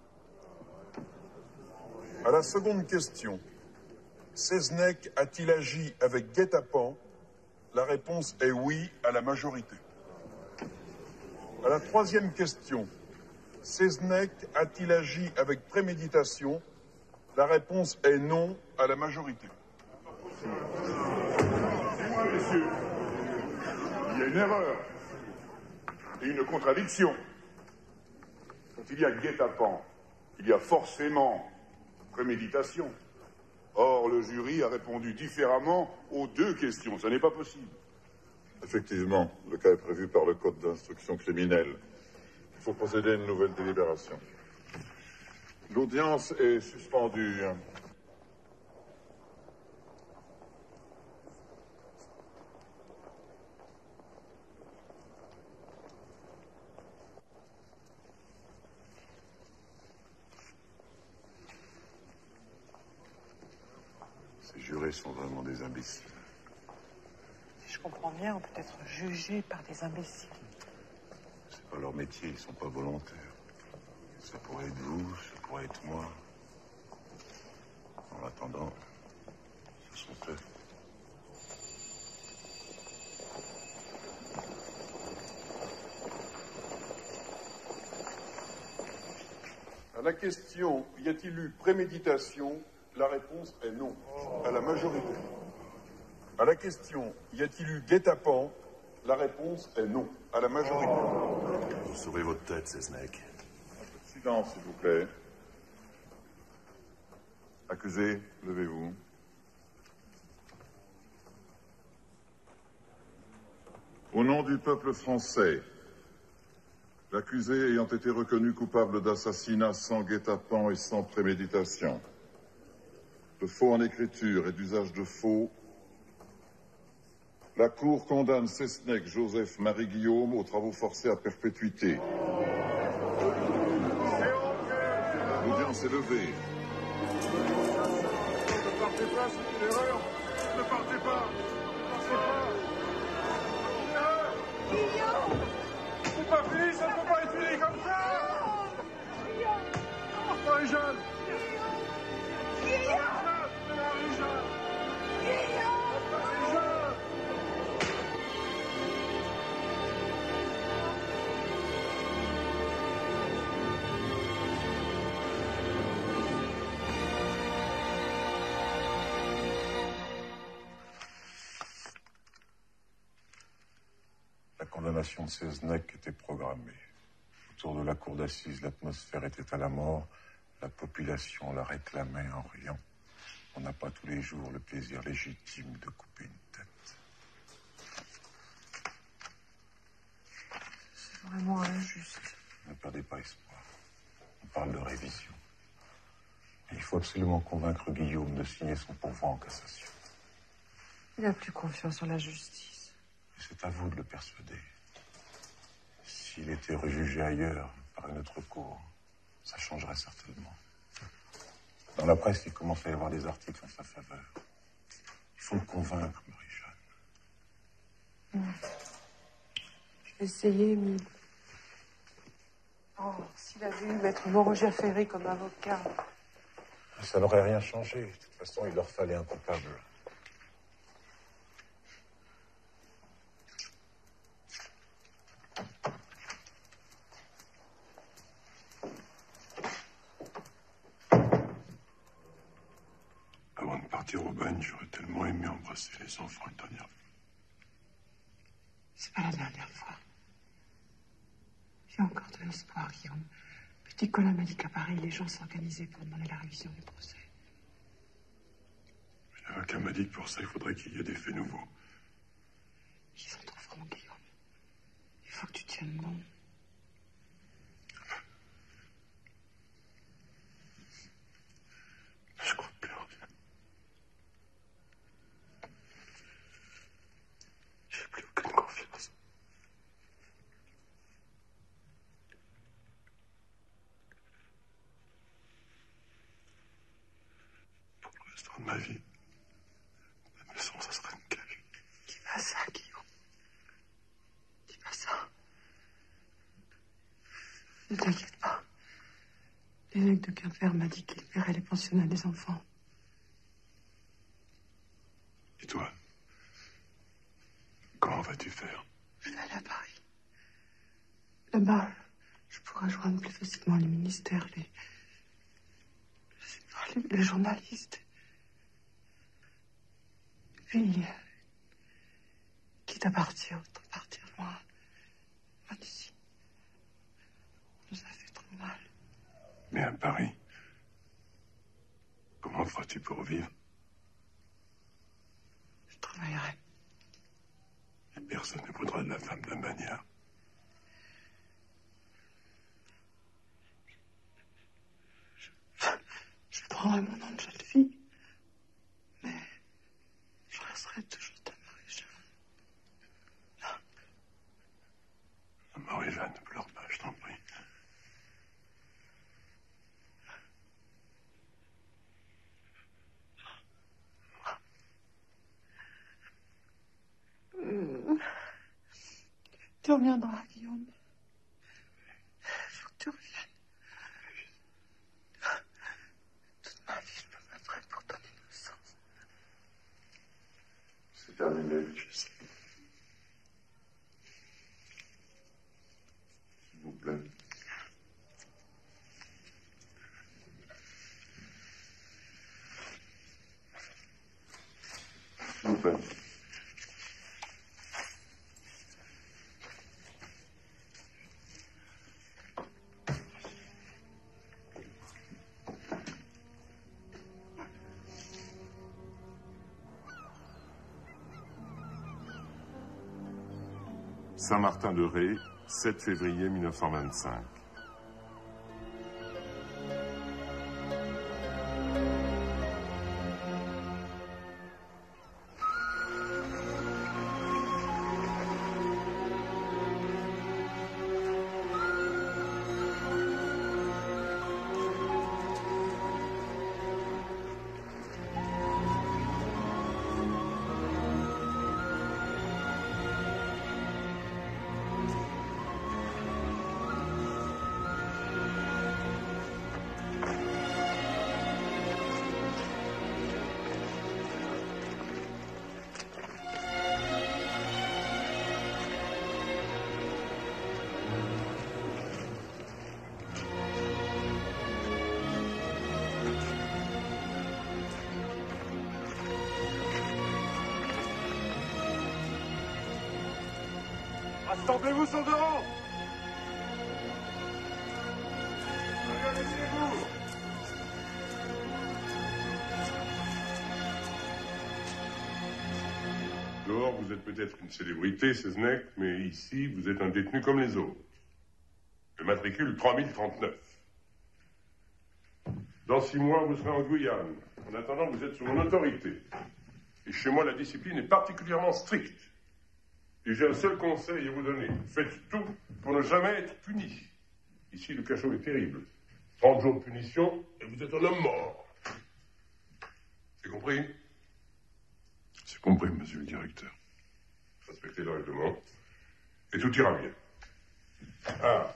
À la seconde question, Seznec a-t-il agi avec guet-apens? La réponse est oui à la majorité. À la troisième question, Seznec a-t-il agi avec préméditation? La réponse est non à la majorité. Dis-moi, messieurs, il y a une erreur et une contradiction. Quand il y a guet-apens, il y a forcément préméditation. Or, le jury a répondu différemment aux 2 questions. Ça n'est pas possible. Effectivement, le cas est prévu par le Code d'instruction criminelle. Il faut procéder à une nouvelle délibération. L'audience est suspendue. Ces jurés sont vraiment des imbéciles. Si je comprends bien, on peut être jugé par des imbéciles. C'est pas leur métier, ils sont pas volontaires. Ça pourrait être vous, ça pourrait être moi. En attendant, ce sont eux. À la question « Y a-t-il eu préméditation ?», la réponse est non, à la majorité. À la question « Y a-t-il eu guet-apens ?», la réponse est non, à la majorité. Vous sauvez votre tête, Seznec. Silence, s'il vous plaît. Accusé, levez-vous. Au nom du peuple français, l'accusé ayant été reconnu coupable d'assassinat sans guet-apens et sans préméditation, de faux en écriture et d'usage de faux, la Cour condamne Seznec Joseph Marie-Guillaume aux travaux forcés à perpétuité. L'audience est levée. Ne partez pas, c'est une erreur. Ne partez pas. Ne partez pas. C'est pas fini, ça ne peut pas être fini comme ça. Marie-Jeanne. La condamnation de Seznec était programmée. Autour de la cour d'assises, l'atmosphère était à la mort. La population la réclamait en riant. On n'a pas tous les jours le plaisir légitime de couper une tête. C'est vraiment injuste. Ne perdez pas espoir. On parle de révision. Et il faut absolument convaincre Guillaume de signer son pourvoi en cassation. Il n'a plus confiance en la justice. Et c'est à vous de le persuader. S'il était rejugé ailleurs, par une autre cour, ça changerait certainement. Dans la presse, il commence à y avoir des articles en sa faveur. Il faut le convaincre, Marie-Jeanne. Je vais essayer, mais... Oh, s'il avait eu Maître Montroger Ferré comme avocat... Ça n'aurait rien changé. De toute façon, il leur fallait un coupable. Avant de partir au bagne, j'aurais tellement aimé embrasser les enfants une dernière fois. C'est pas la dernière fois. J'ai encore de l'espoir, Guillaume. Petit Colin m'a dit qu'à Paris, les gens s'organisaient pour demander la révision du procès. Mais l'avocat m'a dit que pour ça, il faudrait qu'il y ait des faits nouveaux. Ils sont trop francs, Guillaume. Il faut que tu tiennes bon. Je crois plus en rien. J'ai plus aucune confiance. Pour le restant de ma vie, la maison, ça sera une cage. Dis pas ça, Guillaume. Dis pas ça. Ne t'inquiète pas. L'évêque de Quimper m'a dit qu'il paierait les pensionnats des enfants. Et toi, comment vas-tu faire? Je vais aller à Paris. Là-bas, je pourrai joindre plus facilement les ministères, les journalistes. Puis, quitte à partir, autant partir loin d'ici. On nous a fait trop mal. Mais à Paris, comment feras-tu pour vivre? Je travaillerai. Et personne prendrai mon nom de jeune fille, mais je resterai toujours ta Marie-Jeanne. Marie-Jeanne, ne pleure pas, je t'en prie. Tu reviendras, Guillaume. Il faut que tu reviennes. Toute ma vie, je me battrai pour ton innocence. C'est terminé, je sais. S'il vous plaît. S'il vous plaît. Saint-Martin-de-Ré, 7 février 1925. Rassemblez-vous sur deux rangs. Organisez-vous. Dehors, vous êtes peut-être une célébrité, Seznec, mais ici, vous êtes un détenu comme les autres. Le matricule 3039. Dans 6 mois, vous serez en Guyane. En attendant, vous êtes sous mon autorité. Et chez moi, la discipline est particulièrement stricte. Et j'ai un seul conseil à vous donner. Faites tout pour ne jamais être puni. Ici, le cachot est terrible. 30 jours de punition, et vous êtes un homme mort. C'est compris? C'est compris, monsieur le directeur. Respectez le règlement, et tout ira bien. Ah,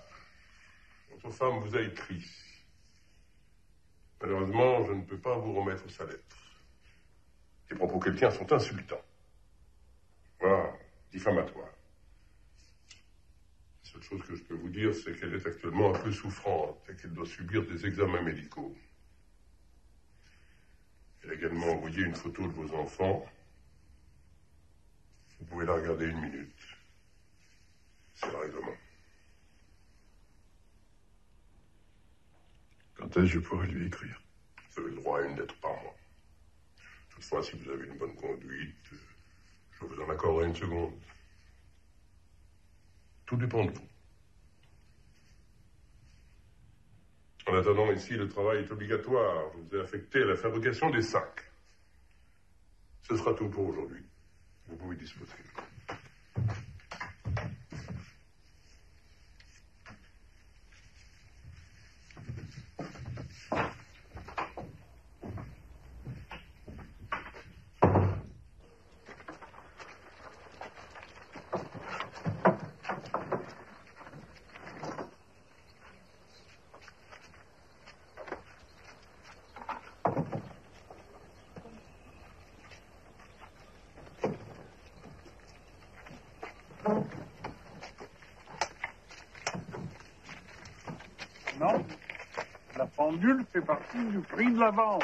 votre femme vous a écrit. Malheureusement, je ne peux pas vous remettre sa lettre. Les propos qu'elle tient sont insultants. Voilà, diffamatoires. La seule chose que je peux vous dire, c'est qu'elle est actuellement un peu souffrante et qu'elle doit subir des examens médicaux. Elle a également envoyé une photo de vos enfants. Vous pouvez la regarder 1 minute. C'est le règlement. Quand est-ce que je pourrais lui écrire? Vous avez le droit à 1 lettre par mois. Toutefois, si vous avez une bonne conduite, je vous en accorderai 1 seconde. Tout dépend de vous. En attendant, ici, le travail est obligatoire. Je vous ai affecté à la fabrication des sacs. Ce sera tout pour aujourd'hui. Vous pouvez disposer. Non, la pendule fait partie du prix de la vente.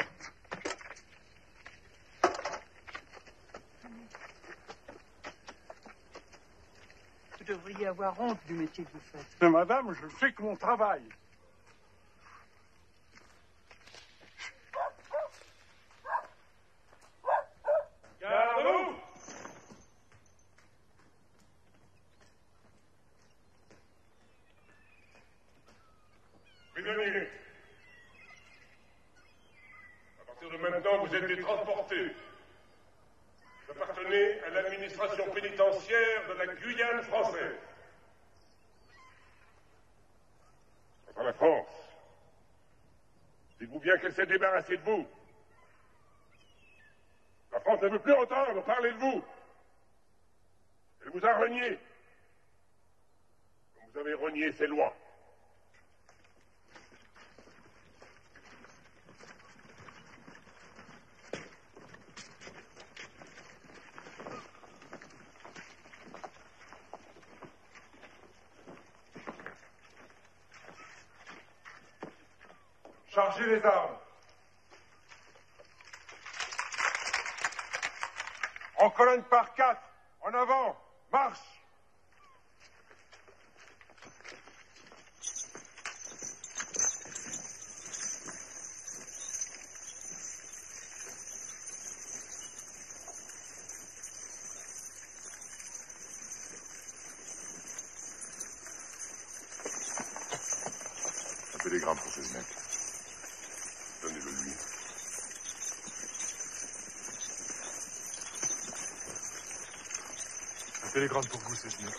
Vous devriez avoir honte du métier que vous faites. Mais madame, je fais que mon travail. Garde-vous! Prisonnier. quand vous étiez transporté. J'appartenais à l'administration pénitentiaire de la Guyane française. Quant à la France, dites-vous bien qu'elle s'est débarrassée de vous. La France ne veut plus entendre parler de vous. Elle vous a renié. Comme vous avez renié ses lois. Chargez les armes. En colonne par 4. En avant. Marche. Un télégramme pour Seznec. Donnez-le lui. Un télégramme pour vous, Seznec.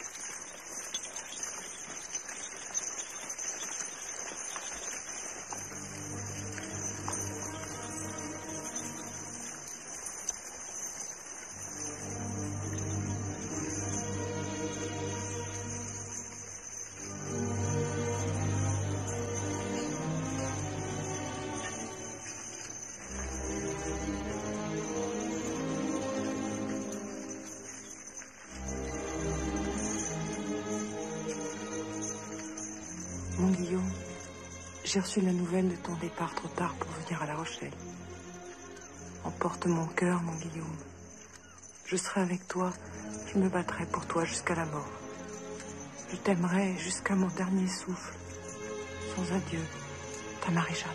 Mon Guillaume, j'ai reçu la nouvelle de ton départ trop tard pour venir à La Rochelle. Emporte mon cœur, mon Guillaume. Je serai avec toi, je me battrai pour toi jusqu'à la mort. Je t'aimerai jusqu'à mon dernier souffle. Sans adieu, ta Marie-Jeanne.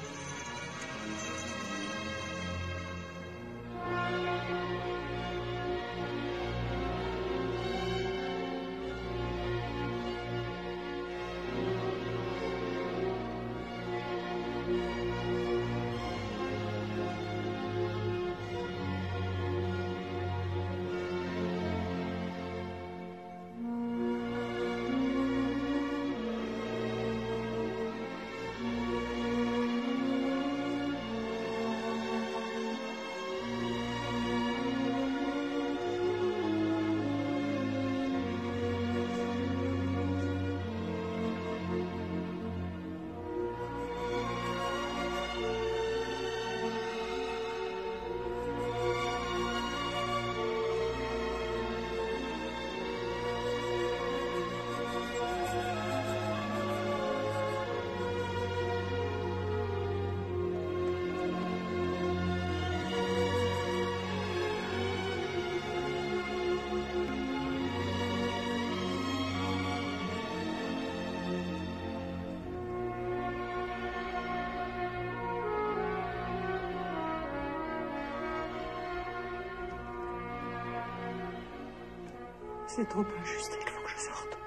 C'est trop injuste, il faut que je sorte.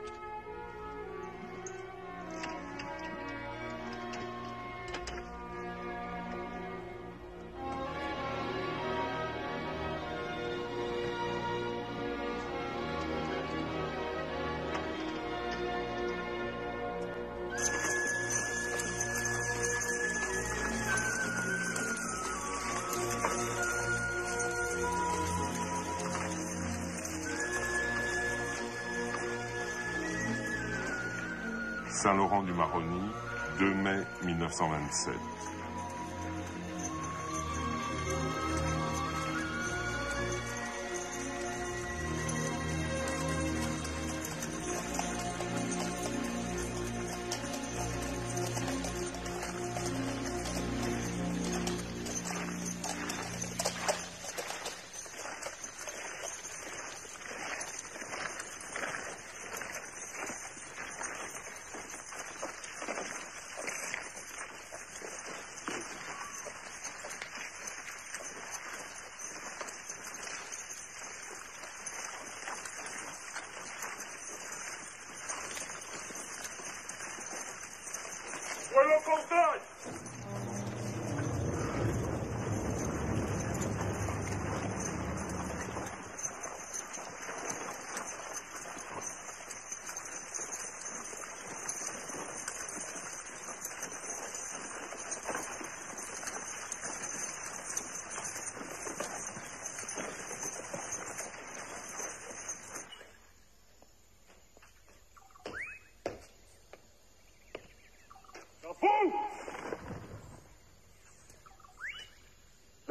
Saint-Laurent-du-Maroni, 2 mai 1927.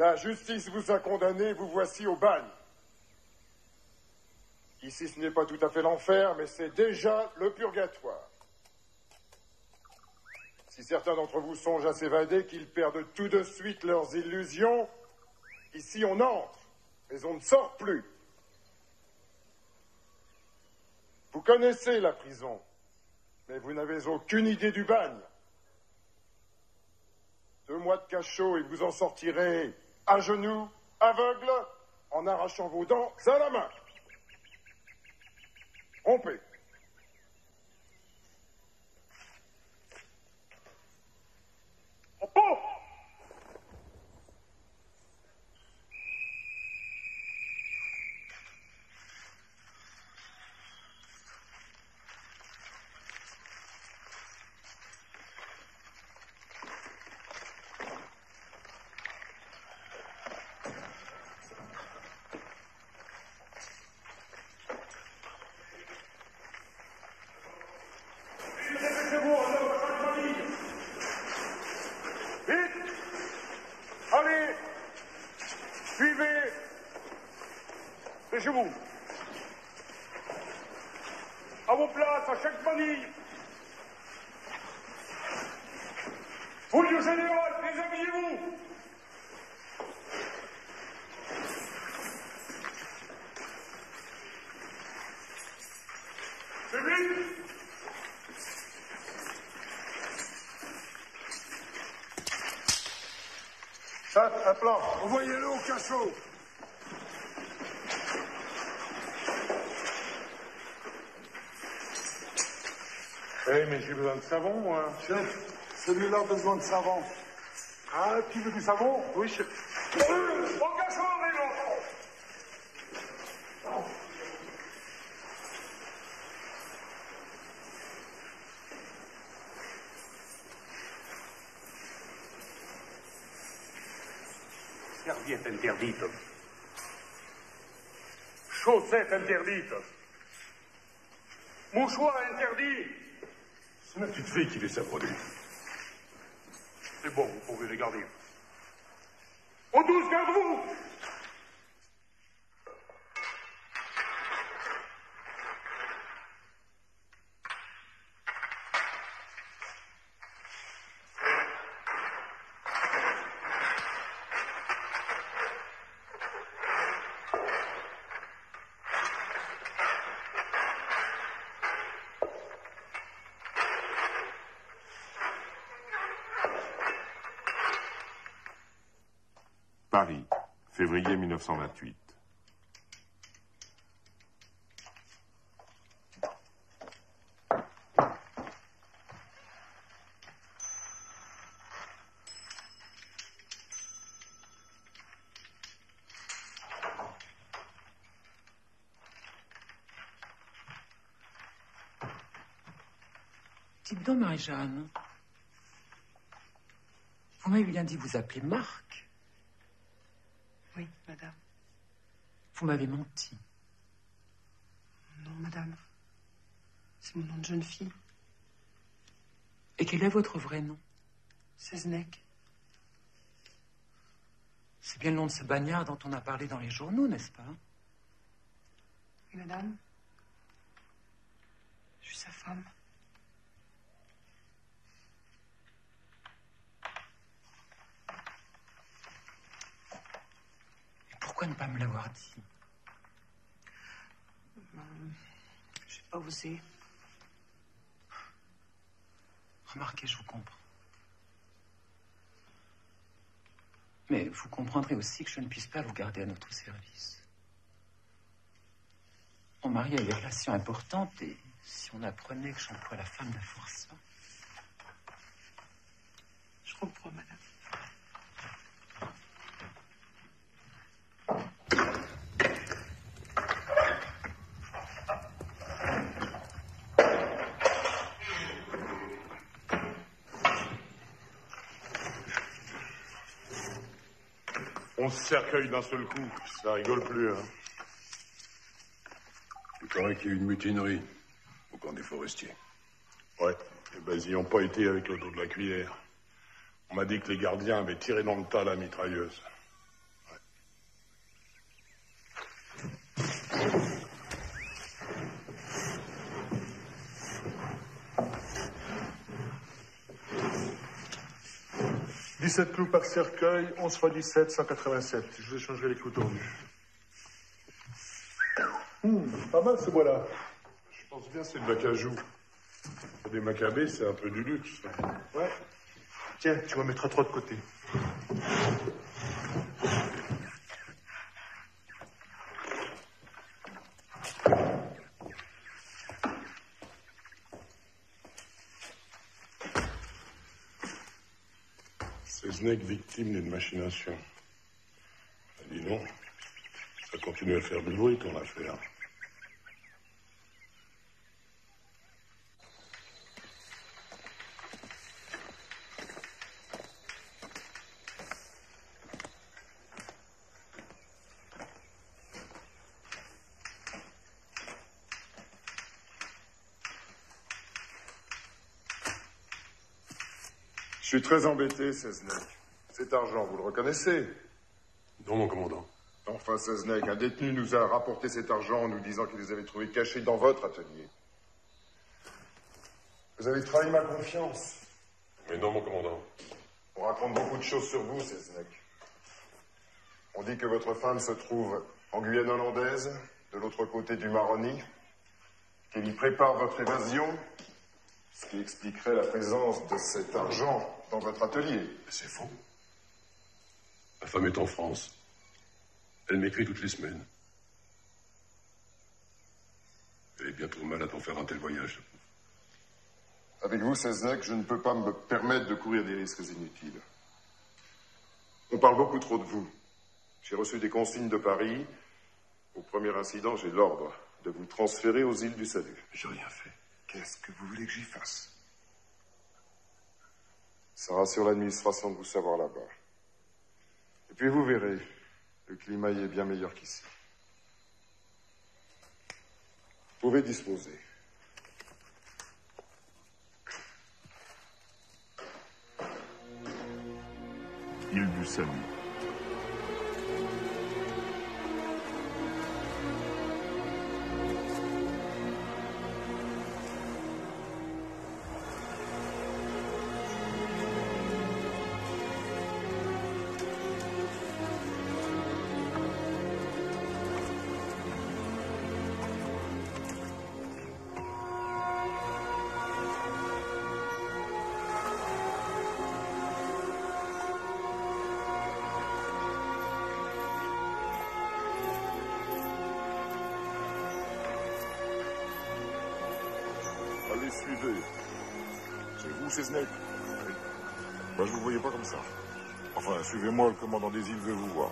La justice vous a condamné, vous voici au bagne. Ici, ce n'est pas tout à fait l'enfer, mais c'est déjà le purgatoire. Si certains d'entre vous songent à s'évader, qu'ils perdent tout de suite leurs illusions, ici on entre, mais on ne sort plus. Vous connaissez la prison, mais vous n'avez aucune idée du bagne. 2 mois de cachot et vous en sortirez à genoux, aveugle, en arrachant vos dents à la main. Rompez. Repos. Allez, suivez les chevaux. À vos places, à chaque famille. Vous, le général, déshabillez-vous. C'est vite. Chat, un plan. Envoyez-le au cachot. Eh, mais j'ai besoin de savon, moi. Chef, celui-là a besoin de savon. Ah, qui veut du savon? Oui, chef. Au cachot, les gens. Serviette interdite. Chaussettes interdites. Mouchoir interdit. C'est ma petite fille qui fait ça produit. C'est bon, vous pouvez les garder. Aux 12, garde-vous. Paris, février 1928. Dites donc, Marie-Jeanne, vous m'avez bien dit vous appelez Marc. Oui, madame. Vous m'avez menti. Non, madame. C'est mon nom de jeune fille. Et quel est votre vrai nom? Seznec. C'est bien le nom de ce bagnard dont on a parlé dans les journaux, n'est-ce pas? Oui, madame. Je suis sa femme. Pourquoi ne pas me l'avoir dit? J'ai pas osé. Remarquez, je vous comprends. Mais vous comprendrez aussi que je ne puisse pas vous garder à notre service. Mon mari a des relations importantes et si on apprenait que j'emploie la femme d'un forçat... Je comprends, madame. On se cercueille d'un seul coup, ça rigole plus, hein. Il paraît qu'il y a eu une mutinerie au camp des forestiers. Ouais, et ben ils n'y ont pas été avec le dos de la cuillère. On m'a dit que les gardiens avaient tiré dans le tas la mitrailleuse. 17 clous par cercueil, 11 x 17, 187. Je vous échangerai les couteaux vus. Pas mal ce bois-là. Je pense bien que c'est de l'acajou. Pour des macabées, c'est un peu du luxe. Ouais. Tiens, tu vas mettre 3 de côté. Seznec victime d'une machination. Dis non, ça continue à faire du bruit ton affaire. Je suis très embêté, Seznec. Cet argent, vous le reconnaissez? Non, mon commandant. Enfin, Seznec, un détenu nous a rapporté cet argent en nous disant qu'il les avait trouvés cachés dans votre atelier. Vous avez trahi ma confiance. Mais non, mon commandant. On raconte beaucoup de choses sur vous, Seznec. On dit que votre femme se trouve en Guyane hollandaise, de l'autre côté du Maroni, qu'elle y prépare votre évasion, ce qui expliquerait la présence de cet argent dans votre atelier. C'est faux. Ma femme est en France. Elle m'écrit toutes les semaines. Elle est bientôt malade d'en faire un tel voyage. Avec vous, Seznec, je ne peux pas me permettre de courir des risques inutiles. On parle beaucoup trop de vous. J'ai reçu des consignes de Paris. Au premier incident, j'ai l'ordre de vous transférer aux îles du Salut. J'ai rien fait. Qu'est-ce que vous voulez que j'y fasse? Ça rassure l'administration de vous savoir là-bas. Et puis vous verrez, le climat y est bien meilleur qu'ici. Vous pouvez disposer. Île du Salut. Allez, suivez. C'est vous, Seznec? Oui. Moi, je ne vous voyais pas comme ça. Enfin, suivez-moi, le commandant des îles veut vous voir.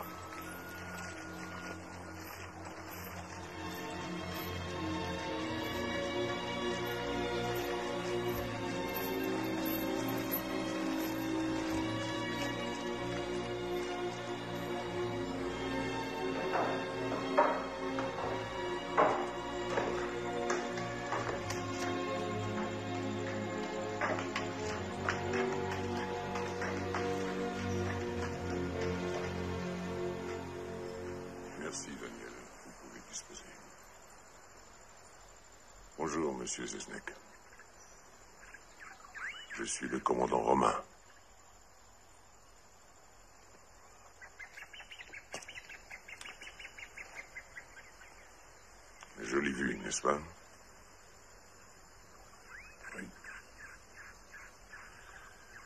Merci, Daniel. Vous pouvez disposer. Bonjour, monsieur Seznec. Je suis le commandant Romain. Jolie vue, n'est-ce pas? Oui.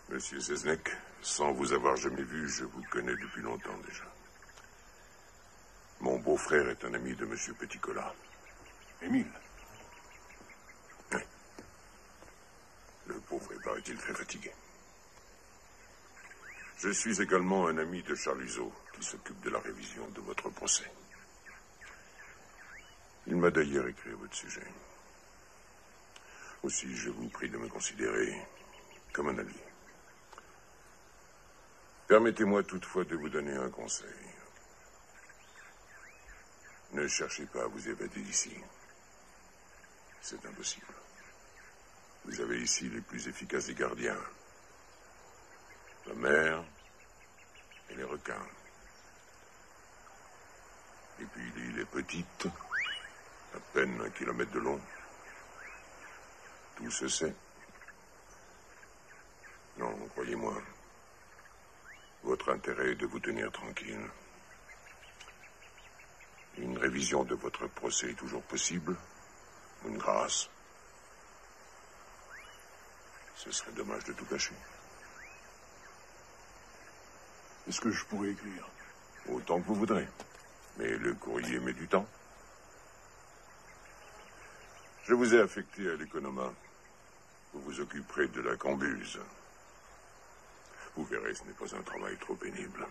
Monsieur Seznec, sans vous avoir jamais vu, je vous connais depuis longtemps déjà. Mon beau-frère est un ami de monsieur Petit-Colas. Émile? Oui. Le pauvre est, paraît-il, très fatigué. Je suis également un ami de Charles Huzeau, qui s'occupe de la révision de votre procès. Il m'a d'ailleurs écrit à votre sujet. Aussi, je vous prie de me considérer comme un allié. Permettez-moi toutefois de vous donner un conseil. Ne cherchez pas à vous évader d'ici. C'est impossible. Vous avez ici les plus efficaces des gardiens. La mer et les requins. Et puis l'île est petite, à peine 1 kilomètre de long. Tout se sait. Non, croyez-moi, notre intérêt de vous tenir tranquille. Une révision de votre procès est toujours possible. Une grâce. Ce serait dommage de tout cacher. Est-ce que je pourrais écrire? Autant que vous voudrez. Mais le courrier met du temps. Je vous ai affecté à l'Economa. Vous vous occuperez de la Cambuse. Vous verrez, ce n'est pas un travail trop pénible.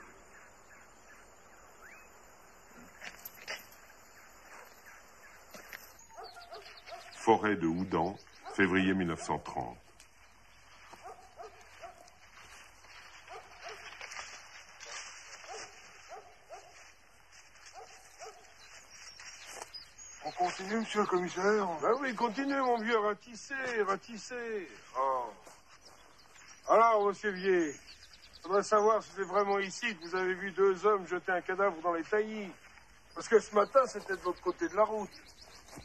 Forêt de Houdan, février 1930. On continue, monsieur le commissaire? Ben oui, continuez, mon vieux, ratissez, ratissez. Oh. Alors, monsieur Vier, je voudrais savoir si c'est vraiment ici que vous avez vu deux hommes jeter un cadavre dans les taillis. Parce que ce matin, c'était de l'autre côté de la route. C'est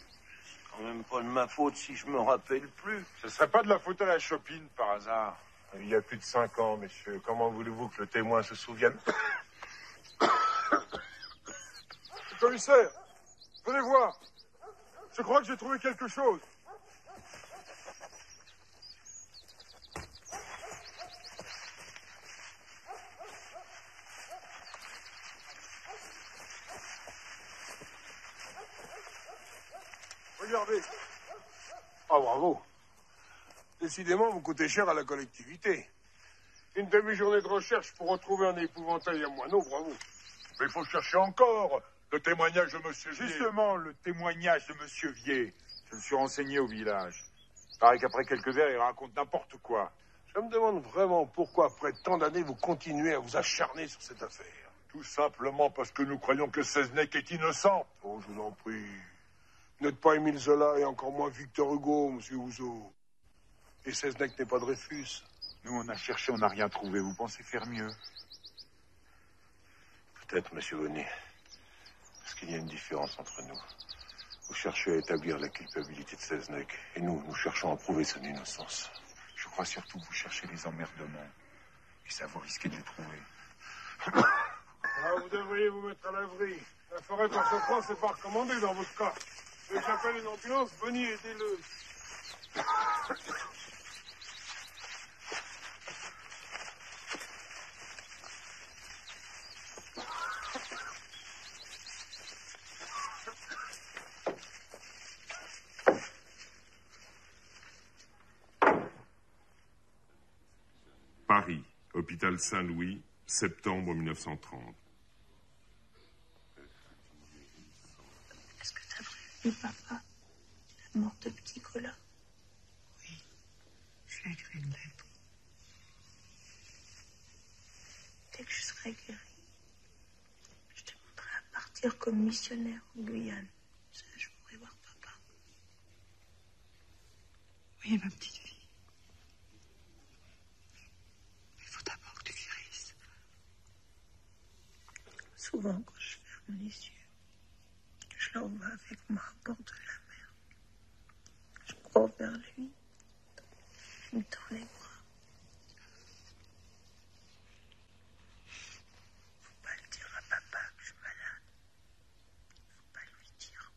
quand même pas de ma faute si je me rappelle plus. Ce serait pas de la faute à la Chopine, par hasard? Il y a plus de 5 ans, messieurs. Comment voulez-vous que le témoin se souvienne? Commissaire, venez voir. Je crois que j'ai trouvé quelque chose. Regardez. Ah, bravo. Décidément, vous coûtez cher à la collectivité. Une demi-journée de recherche pour retrouver un épouvantail à moineau, bravo. Mais il faut chercher encore. Le témoignage de monsieur Vier. Justement, le témoignage de monsieur Vier. Je me suis renseigné au village. Il paraît qu'après quelques verres, il raconte n'importe quoi. Je me demande vraiment pourquoi, après tant d'années, vous continuez à vous acharner sur cette affaire. Tout simplement parce que nous croyons que Seznec est innocent. Oh, je vous en prie. Vous n'êtes pas Émile Zola et encore moins Victor Hugo, monsieur Ouzo. Et Seznec n'est pas Dreyfus. Nous, on a cherché, on n'a rien trouvé. Vous pensez faire mieux? Peut-être, monsieur Bonnet. Parce qu'il y a une différence entre nous. Vous cherchez à établir la culpabilité de Seznec. Et nous cherchons à prouver son innocence. Je crois surtout que vous cherchez les emmerdements. Et ça, vous risquez de les trouver. Ah, vous devriez vous mettre à l'abri. La forêt par ce point, c'est pas recommandé dans votre cas. Si j'appelle une ambulance, venez, aidez-le. Paris, hôpital Saint-Louis, septembre 1930. Est-ce que t'as prévenu papa la mort de petit Colin? Oui, je lui ai écrit une lettre. Dès que je serai guérie, je demanderai à partir comme missionnaire en Guyane. Ça, je pourrai voir papa. Oui, ma petite fille. Il faut d'abord que tu guérisses. Souvent, quand je ferme les yeux, je le vois avec moi à bord de la mer. Je cours vers lui. Il me tend les bras. Faut pas le dire à papa que je suis malade. Faut pas lui dire.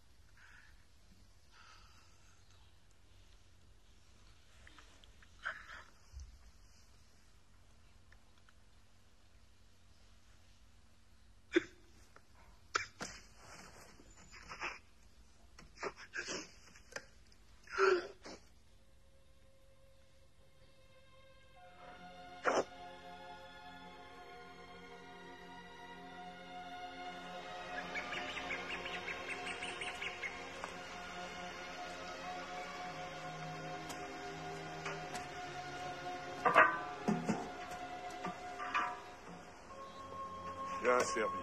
Bien servi.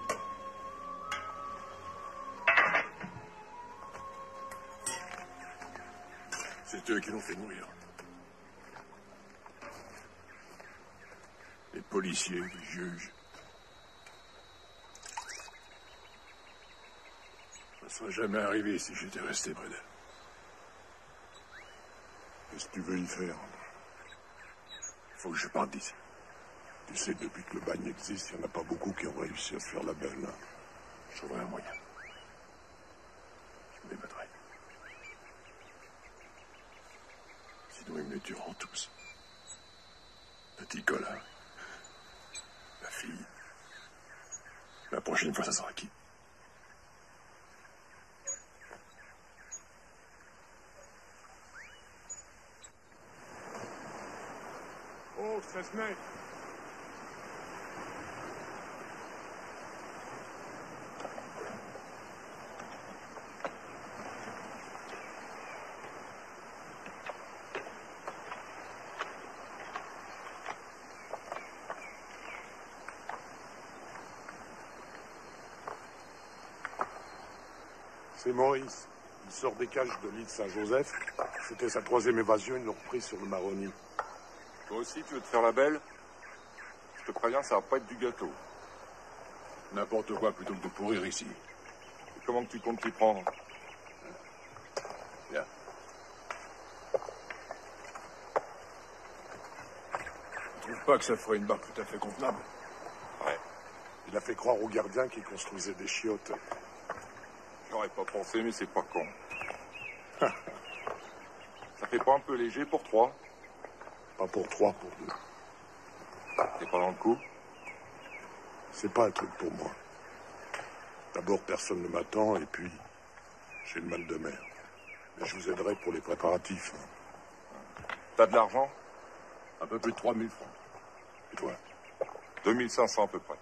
C'est eux qui l'ont fait mourir. Les policiers, les juges. Ça ne serait jamais arrivé si j'étais resté près d'elle. Qu'est-ce que tu veux y faire? Il faut que je parte d'ici. Tu sais, depuis que le bagne existe, il n'y en a pas beaucoup qui ont réussi à se faire la belle. Je trouverai un moyen. Je me débattrai. Sinon, ils me les tueront tous. Petit Colin. La fille. La prochaine fois, ça sera qui? Oh, Sesnec. C'est Maurice. Il sort des cages de l'île Saint-Joseph. C'était sa 3e évasion, ils l'ont repris sur le Maroni. Toi aussi, tu veux te faire la belle? Je te préviens, ça va pas être du gâteau. N'importe quoi plutôt que de pourrir ici. Et comment que tu comptes t'y prendre? Bien. Tu trouves pas que ça ferait une barque tout à fait convenable? Ouais. Il a fait croire aux gardiens qu'il construisait des chiottes. J'aurais pas pensé, mais c'est pas con. Ça fait pas un peu léger pour 3? Pas pour 3, pour 2. T'es pas dans le coup? C'est pas un truc pour moi. D'abord, personne ne m'attend, et puis, j'ai le mal de mer. Mais je vous aiderai pour les préparatifs. T'as de l'argent? Un peu plus de 3000 francs. Et toi? 2500 à peu près.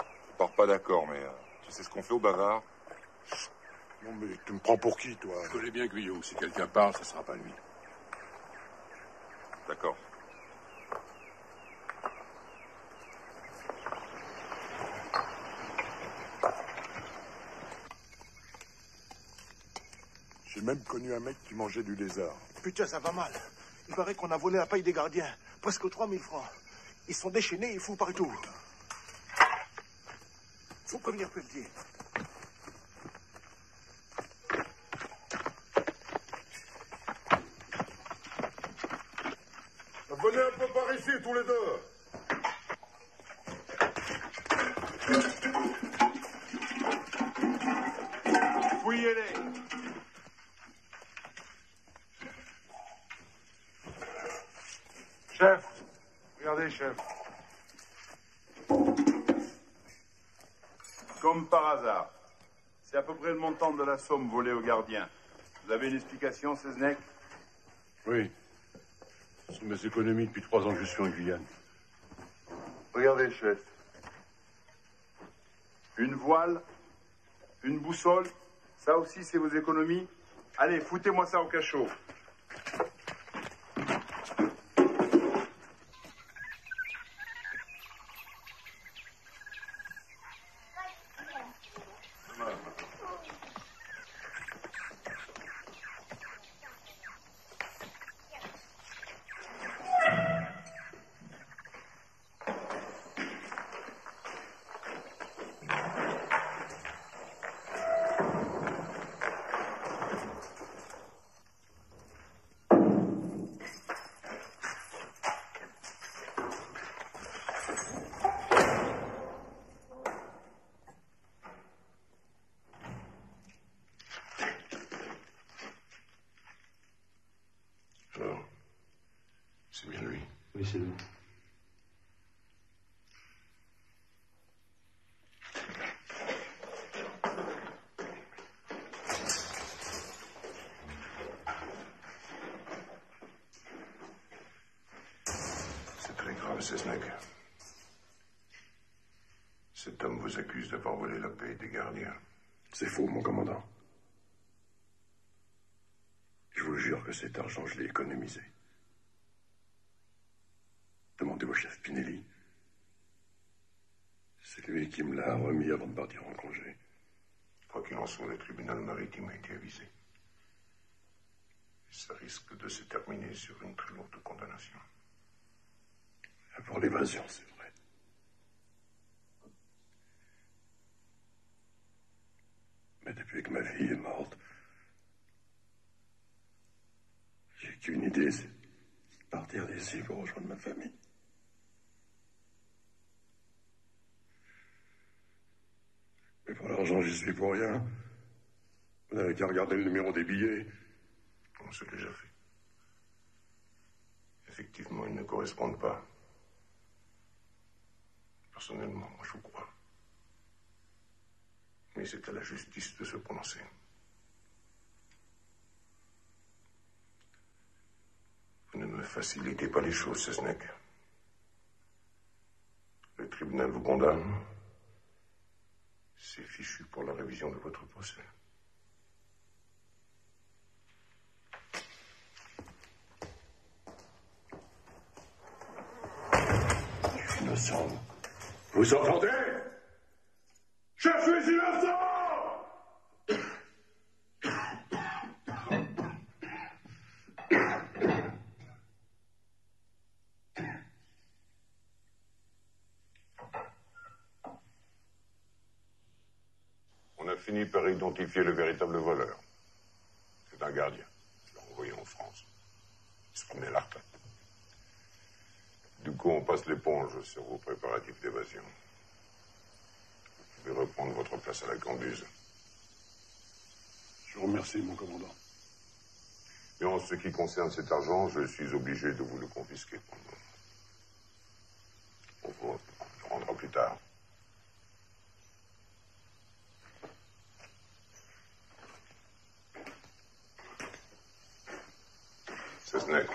Je pars pas d'accord, mais tu sais ce qu'on fait au bavard? Non, mais tu me prends pour qui, toi? Je connais bien Guyot. Si quelqu'un parle, ça sera pas lui. D'accord. J'ai même connu un mec qui mangeait du lézard. Putain, ça va mal. Il paraît qu'on a volé la paille des gardiens. Presque 3000 francs. Ils sont déchaînés, ils font partout. Faut prévenir Pelletier. Venez un peu par ici, tous les deux. Fouillez-les. Chef, regardez, chef. Comme par hasard, c'est à peu près le montant de la somme volée aux gardiens. Vous avez une explication, Seznec? Oui. Ce sont mes économies depuis 3 ans que je suis en Guyane. Regardez, chef. Une voile, une boussole, ça aussi c'est vos économies. Allez, foutez-moi ça au cachot. C'est bien lui. Oui, c'est lui. C'est très grave, Seznec. Cet homme vous accuse d'avoir volé la paie des gardiens. C'est faux, mon commandant. Je vous jure que cet argent, je l'ai économisé. Demandez au chef Pinelli. C'est lui qui me l'a remis avant de partir en congé. Quoi qu'il en soit, le tribunal maritime a été avisé. Ça risque de se terminer sur une très lourde condamnation. Pour l'évasion, c'est vrai. Mais depuis que ma fille est morte, j'ai qu'une idée, c'est de partir d'ici pour rejoindre ma famille. Sergent, j'y suis pour rien. Vous n'avez qu'à regarder le numéro des billets. On s'est déjà fait. Effectivement, ils ne correspondent pas. Personnellement, moi, je vous crois. Mais c'est à la justice de se prononcer. Vous ne me facilitez pas les choses, Seznec. Le tribunal vous condamne. C'est fichu pour la révision de votre procès. Je suis innocent. Vous entendez? Je suis innocent! On a fini par identifier le véritable voleur. C'est un gardien. Je l'ai envoyé en France. Il se promenait à la retraite. Du coup, on passe l'éponge sur vos préparatifs d'évasion. Vous pouvez reprendre votre place à la cambuse. Je vous remercie, mon commandant. Et en ce qui concerne cet argent, je suis obligé de vous le confisquer pour le moment. On vous le rendra plus tard. Seznec.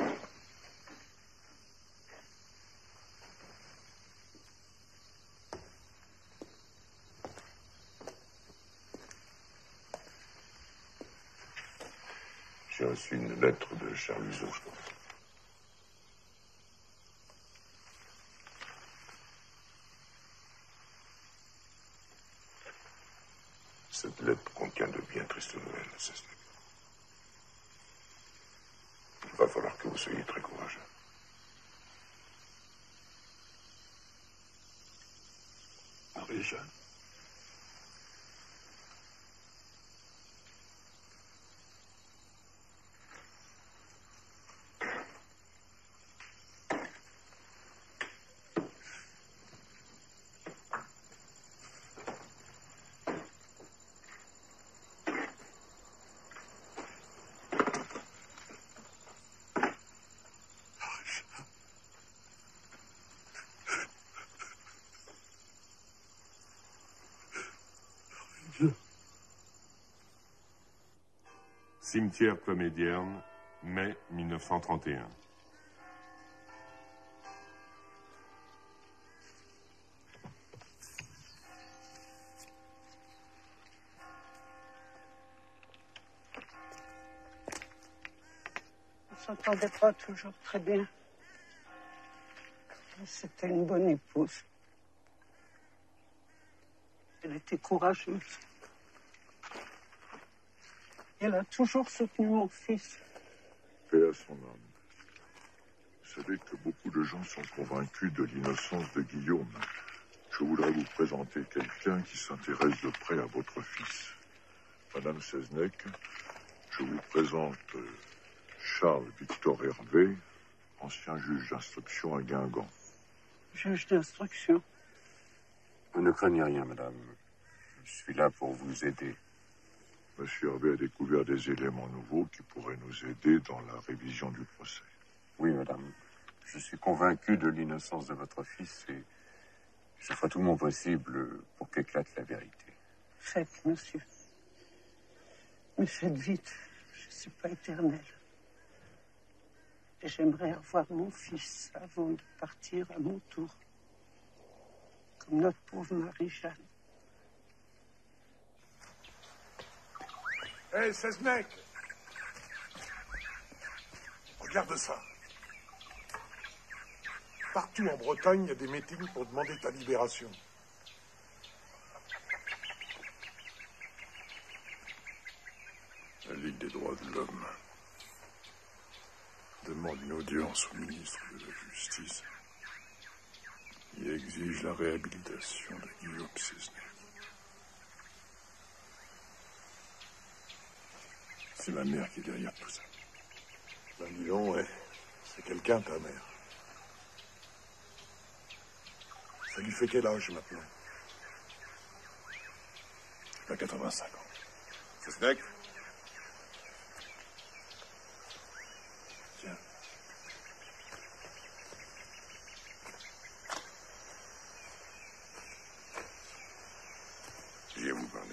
J'ai reçu une lettre de Charles Huzeau, je pense. Cette lettre contient de bien tristes nouvelles, Seznec. Il va falloir que vous soyez très courageux. Marie-Jeanne. Cimetière Comédienne, mai 1931. On ne s'entendait pas toujours très bien. C'était une bonne épouse. Elle était courageuse. Elle a toujours soutenu mon fils. Paix à son âme. Vous savez que beaucoup de gens sont convaincus de l'innocence de Guillaume. Je voudrais vous présenter quelqu'un qui s'intéresse de près à votre fils. Madame Seznec, je vous présente Charles Victor Hervé, ancien juge d'instruction à Guingamp. Juge d'instruction. Vous ne craignez rien, madame. Je suis là pour vous aider. Monsieur Hervé a découvert des éléments nouveaux qui pourraient nous aider dans la révision du procès. Oui, madame. Je suis convaincu de l'innocence de votre fils et je ferai tout mon possible pour qu'éclate la vérité. Faites, monsieur. Mais faites vite. Je ne suis pas éternelle. Et j'aimerais revoir mon fils avant de partir à mon tour. Comme notre pauvre Marie-Jeanne. Hé, Seznec! Regarde ça. Partout en Bretagne, il y a des meetings pour demander ta libération. La Ligue des droits de l'homme demande une audience au ministre de la Justice. Il exige la réhabilitation de Guillaume Seznec. C'est ma mère qui est derrière tout ça. Ben dis donc, ouais. C'est quelqu'un, ta mère. Ça lui fait quel âge maintenant? à 85 ans. Seznec? Tiens. J'ai à vous parler.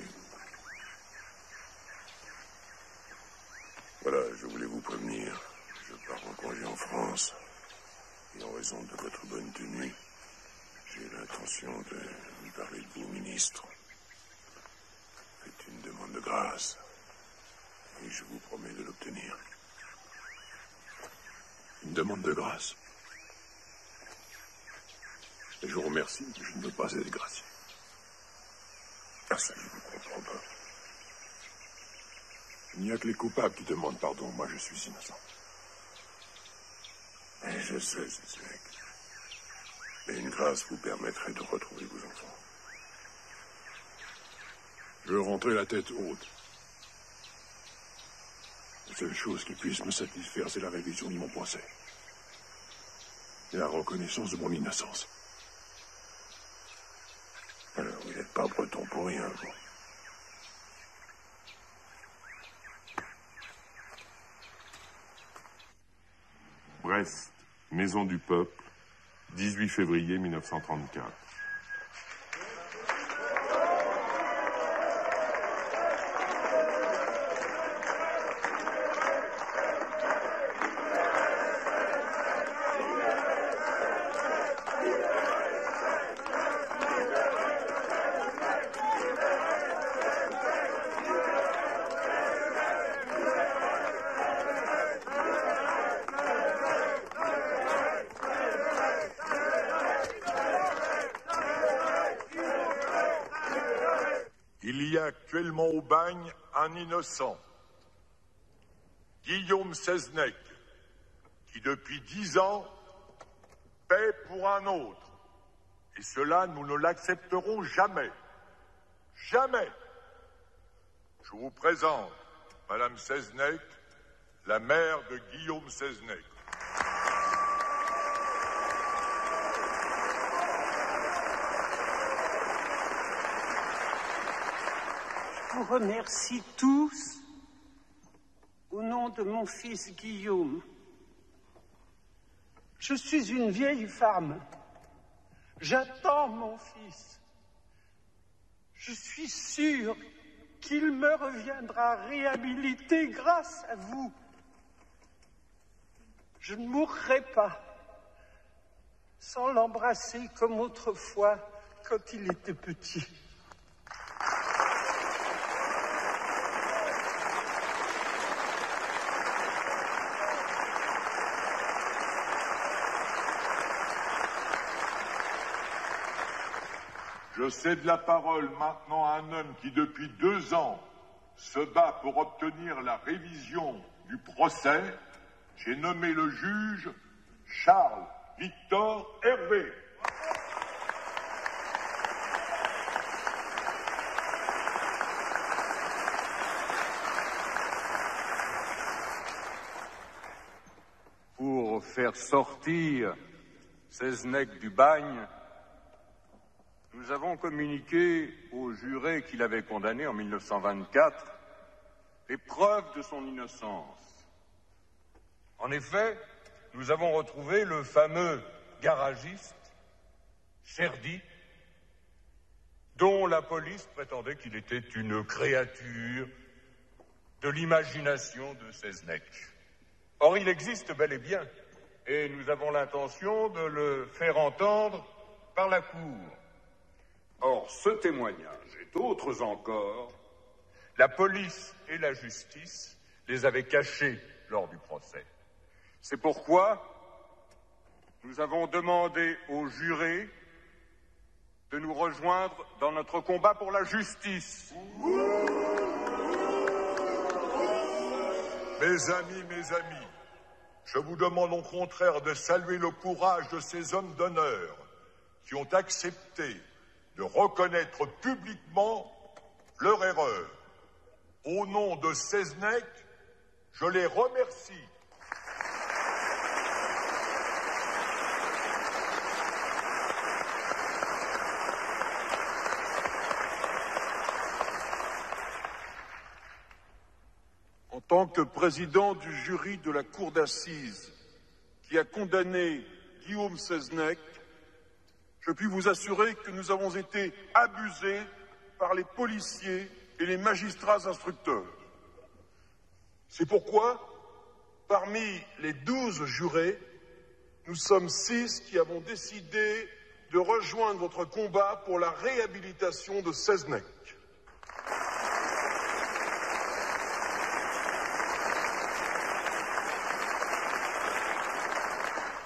Voilà, je voulais vous prévenir. Je pars en congé en France. Et en raison de votre bonne tenue, j'ai l'intention de vous parler de vous, ministre. Faites une demande de grâce. Et je vous promets de l'obtenir. Une demande de grâce. Et je vous remercie, mais je ne veux pas être gracié. Ah, ça, je ne vous comprends pas. Il n'y a que les coupables qui demandent pardon. Moi, je suis innocent. Et je sais, Seznec. Mais une grâce vous permettrait de retrouver vos enfants. Je veux rentrer la tête haute. La seule chose qui puisse me satisfaire, c'est la révision de mon procès. Et la reconnaissance de mon innocence. Alors, vous n'êtes pas breton pour rien, vous. Brest, Maison du Peuple, 18 février 1934. Il y a actuellement au bagne un innocent, Guillaume Seznec, qui depuis 10 ans paie pour un autre. Et cela, nous ne l'accepterons jamais. Jamais. Je vous présente Madame Seznec, la mère de Guillaume Seznec. Je vous remercie tous au nom de mon fils Guillaume. Je suis une vieille femme. J'attends mon fils. Je suis sûre qu'il me reviendra réhabilité grâce à vous. Je ne mourrai pas sans l'embrasser comme autrefois quand il était petit. Je cède la parole maintenant à un homme qui, depuis 2 ans, se bat pour obtenir la révision du procès. J'ai nommé le juge Charles Victor Hervé. Pour faire sortir Seznec du bagne, nous avons communiqué au juré qui l'avait condamné en 1924 les preuves de son innocence. En effet, nous avons retrouvé le fameux garagiste, Cherdy, dont la police prétendait qu'il était une créature de l'imagination de Seznec. Or, il existe bel et bien, et nous avons l'intention de le faire entendre par la Cour. Or, ce témoignage et d'autres encore, la police et la justice les avaient cachés lors du procès. C'est pourquoi nous avons demandé aux jurés de nous rejoindre dans notre combat pour la justice. Mes amis, je vous demande au contraire de saluer le courage de ces hommes d'honneur qui ont accepté de reconnaître publiquement leur erreur. Au nom de Seznec, je les remercie. tant que président du jury de la cour d'assises qui a condamné Guillaume Seznec, je puis vous assurer que nous avons été abusés par les policiers et les magistrats instructeurs. C'est pourquoi, parmi les 12 jurés, nous sommes 6 qui avons décidé de rejoindre votre combat pour la réhabilitation de Seznec.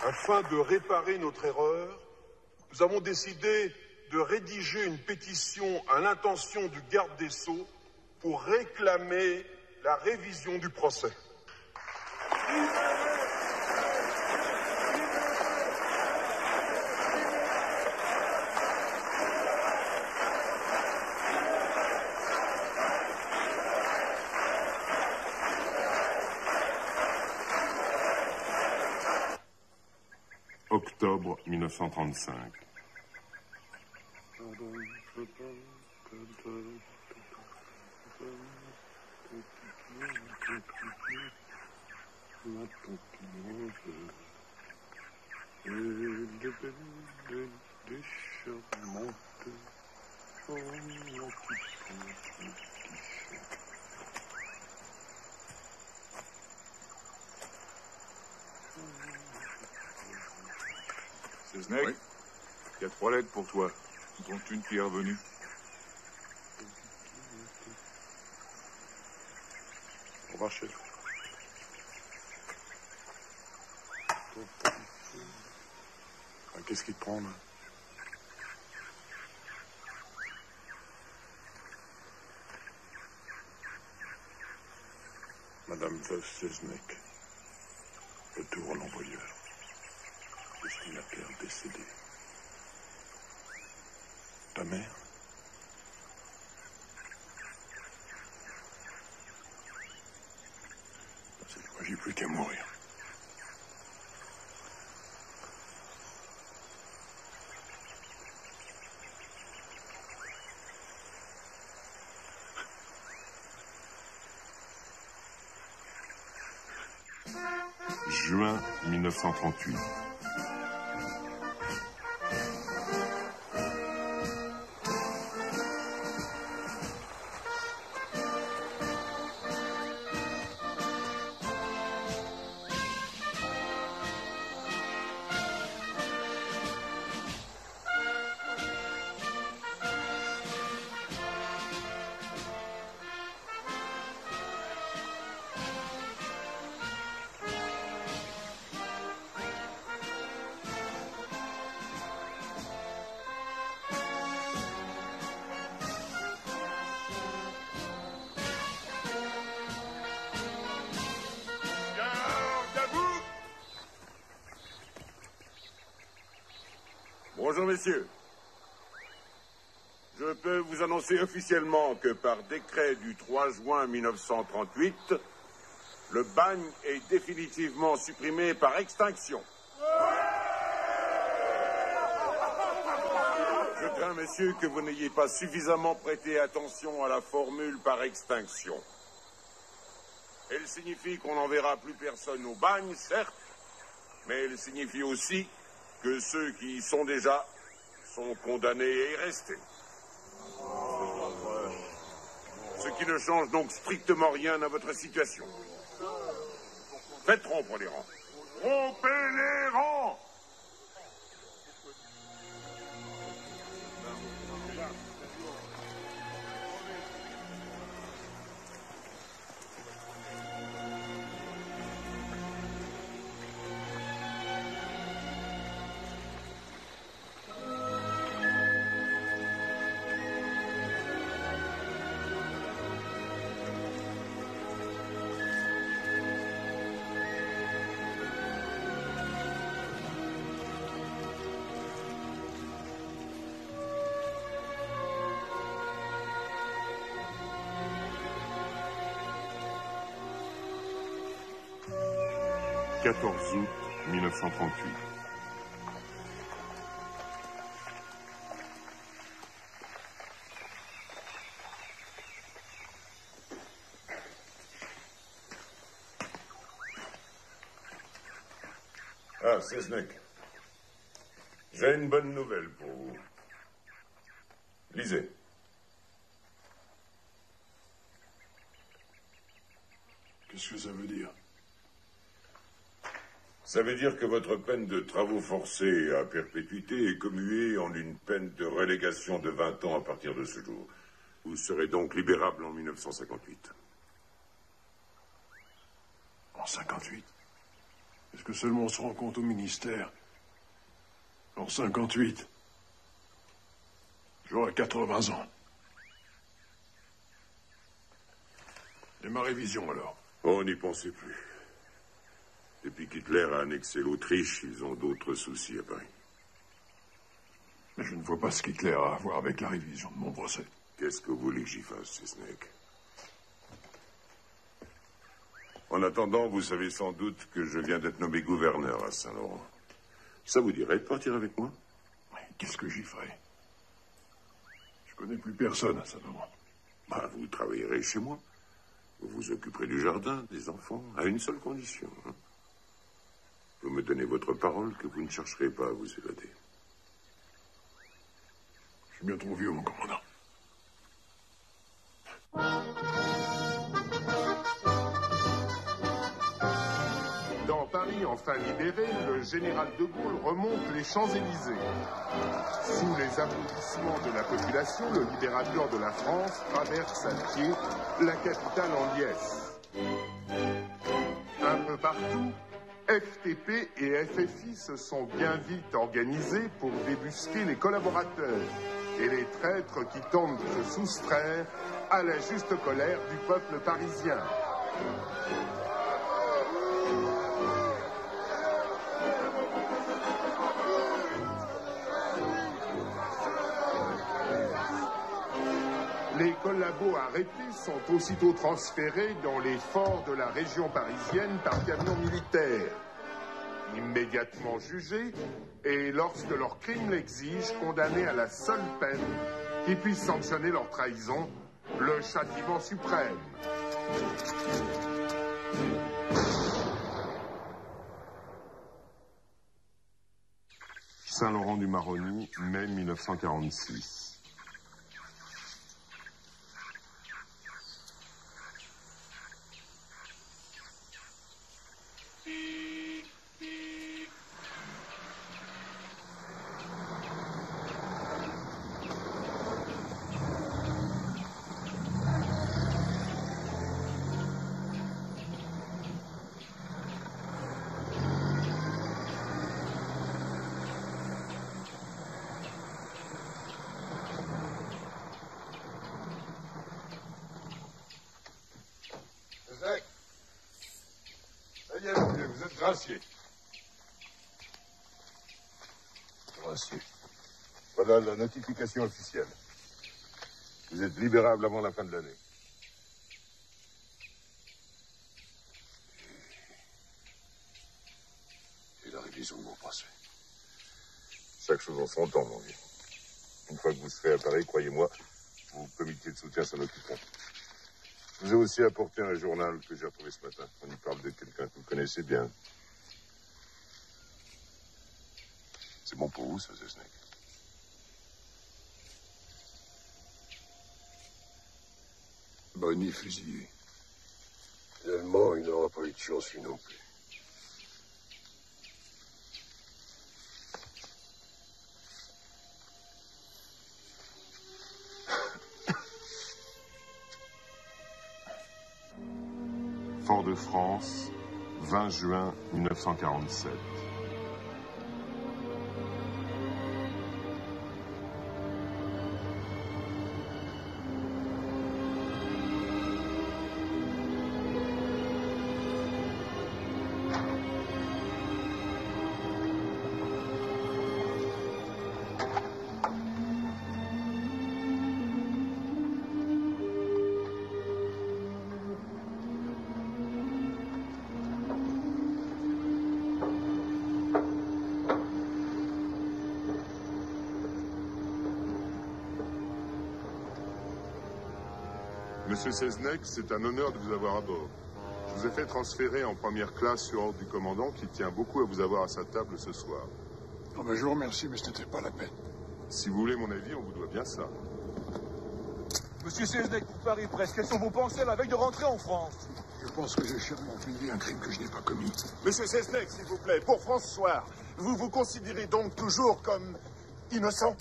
Afin de réparer notre erreur, nous avons décidé de rédiger une pétition à l'intention du garde des Sceaux pour réclamer la révision du procès. Octobre 1935. Seznec, oui. Il y a 3 lettres pour toi, dont une qui est revenue. Au revoir, chef. Qu'est-ce qui te prend, là? Madame veuve Seznec, retour à l'envoyeur. Destinataire décédé. Ta mère? Cette fois, j'ai plus qu'à mourir. Juin 1938. Bonjour, messieurs. Je peux vous annoncer officiellement que par décret du 3 juin 1938, le bagne est définitivement supprimé par extinction. Je crains, messieurs, que vous n'ayez pas suffisamment prêté attention à la formule par extinction. Elle signifie qu'on n'enverra plus personne au bagne, certes, mais elle signifie aussi que ceux qui y sont déjà sont condamnés à y rester. Ce qui ne change donc strictement rien à votre situation. Faites rompre les rangs. Rompez les rangs! « 14 août 1938. Ah, Seznec. J'ai une bonne nouvelle pour vous. Lisez. Qu'est-ce que ça veut dire? Ça veut dire que votre peine de travaux forcés à perpétuité est commuée en une peine de relégation de 20 ans à partir de ce jour. Vous serez donc libérable en 1958. En 58? Est-ce que seulement on se rend compte au ministère? En 58? J'aurai 80 ans. Et ma révision, alors? Oh, n'y pensez plus. Depuis qu'Hitler a annexé l'Autriche, ils ont d'autres soucis à Paris. Mais je ne vois pas ce qu'Hitler a à voir avec la révision de mon procès. Qu'est-ce que vous voulez que j'y fasse, Seznec? En attendant, vous savez sans doute que je viens d'être nommé gouverneur à Saint-Laurent. Ça vous dirait de partir avec moi? Mais qu'est-ce que j'y ferai? Je connais plus personne à Saint-Laurent. Bah, vous travaillerez chez moi. Vous vous occuperez du jardin, des enfants, à une seule condition. Hein. Vous me donnez votre parole que vous ne chercherez pas à vous évader. Je suis bien trop vieux, mon commandant. Dans Paris, enfin libéré, le général de Gaulle remonte les Champs-Élysées. Sous les applaudissements de la population, le libérateur de la France traverse à pied la capitale en liesse. Un peu partout, FTP et FFI se sont bien vite organisés pour débusquer les collaborateurs et les traîtres qui tentent de se soustraire à la juste colère du peuple parisien. Les collabos arrêtés sont aussitôt transférés dans les forts de la région parisienne par camion militaire. Immédiatement jugés et, lorsque leur crime l'exige, condamnés à la seule peine qui puisse sanctionner leur trahison, le châtiment suprême. Saint-Laurent-du-Maroni, mai 1946. Vous êtes gracié. Gracié. Voilà la notification officielle. Vous êtes libérable avant la fin de l'année. Et la révision de mon procès. Chaque chose en son temps, mon vieux. Une fois que vous serez à Paris, croyez-moi, vos comités de soutien s'en occuperont. Je vous ai aussi apporté un journal que j'ai retrouvé ce matin. On y parle de quelqu'un que vous connaissez bien. C'est bon pour vous, ça, Seznec? Bonny fusillé. Finalement, il n'aura pas eu de chance, lui non plus. Fort-de-France, 20 juin 1947. Monsieur Seznec, c'est un honneur de vous avoir à bord. Je vous ai fait transférer en première classe sur ordre du commandant qui tient beaucoup à vous avoir à sa table ce soir. Oh ben, je vous remercie, mais ce n'était pas la peine. Si vous voulez mon avis, on vous doit bien ça. Monsieur Seznec, pour Paris Presse, quelles sont vos pensées à la veille de rentrer en France? Je pense que j'ai chèrement payé un crime que je n'ai pas commis. Monsieur Seznec, s'il vous plaît, pour François, vous vous considérez donc toujours comme innocent?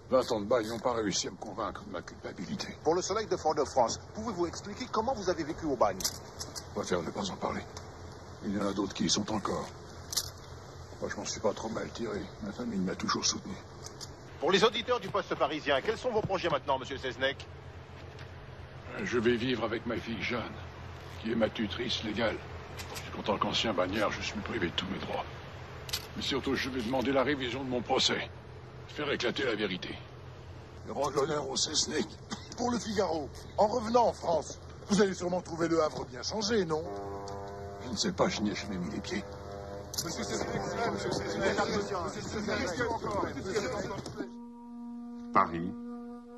20 ans de bail n'ont pas réussi à me convaincre de ma culpabilité. Pour le Soleil de Fort-de-France, pouvez-vous expliquer comment vous avez vécu au bagne? On va faire ne pas en parler. Il y en a d'autres qui y sont encore. Moi, je m'en suis pas trop mal tiré. Ma famille m'a toujours soutenu. Pour les auditeurs du Poste parisien, quels sont vos projets maintenant, monsieur Seznec? Je vais vivre avec ma fille Jeanne, qui est ma tutrice légale. En tant qu'ancien bagnard, je suis privé de tous mes droits. Mais surtout, je vais demander la révision de mon procès. Faire éclater la vérité. Et rendre l'honneur au Seznec. Pour le Figaro, en revenant en France, vous allez sûrement trouver le Havre bien changé, non? Je ne sais pas, je n'y ai jamais mis les pieds. Monsieur Seznec, monsieur Seznec, Paris,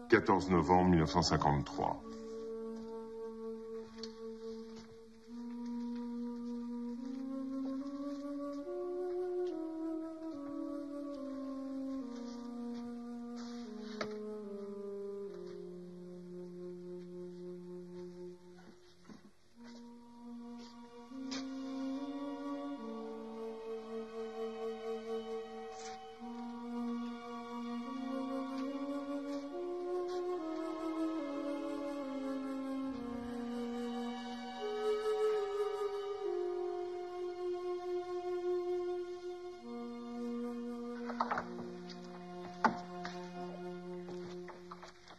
14 novembre 1953.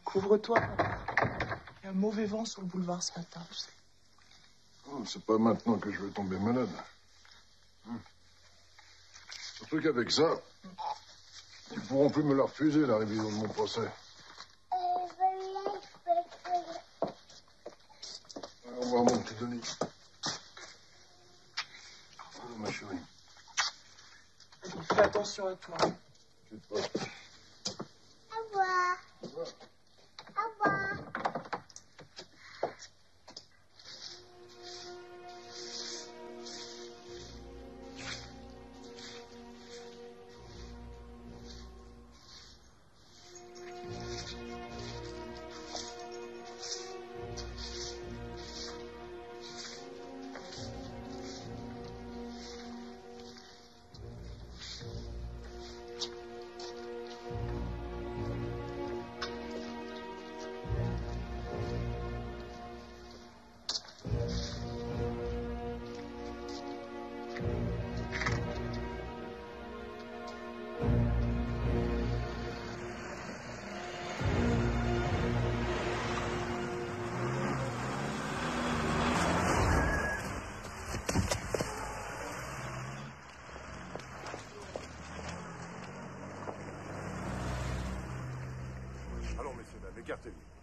Couvre-toi. Il y a un mauvais vent sur le boulevard ce matin, tu sais. Oh, c'est pas maintenant que je vais tomber malade. Surtout qu'avec ça, ils pourront plus me la refuser, la révision de mon procès. Au revoir, mon petit Denis. Au revoir, ma chérie. Fais attention à toi. T'inquiète pas. Au revoir. Au revoir. Au revoir. Allons, messieurs, dames, écartez-vous.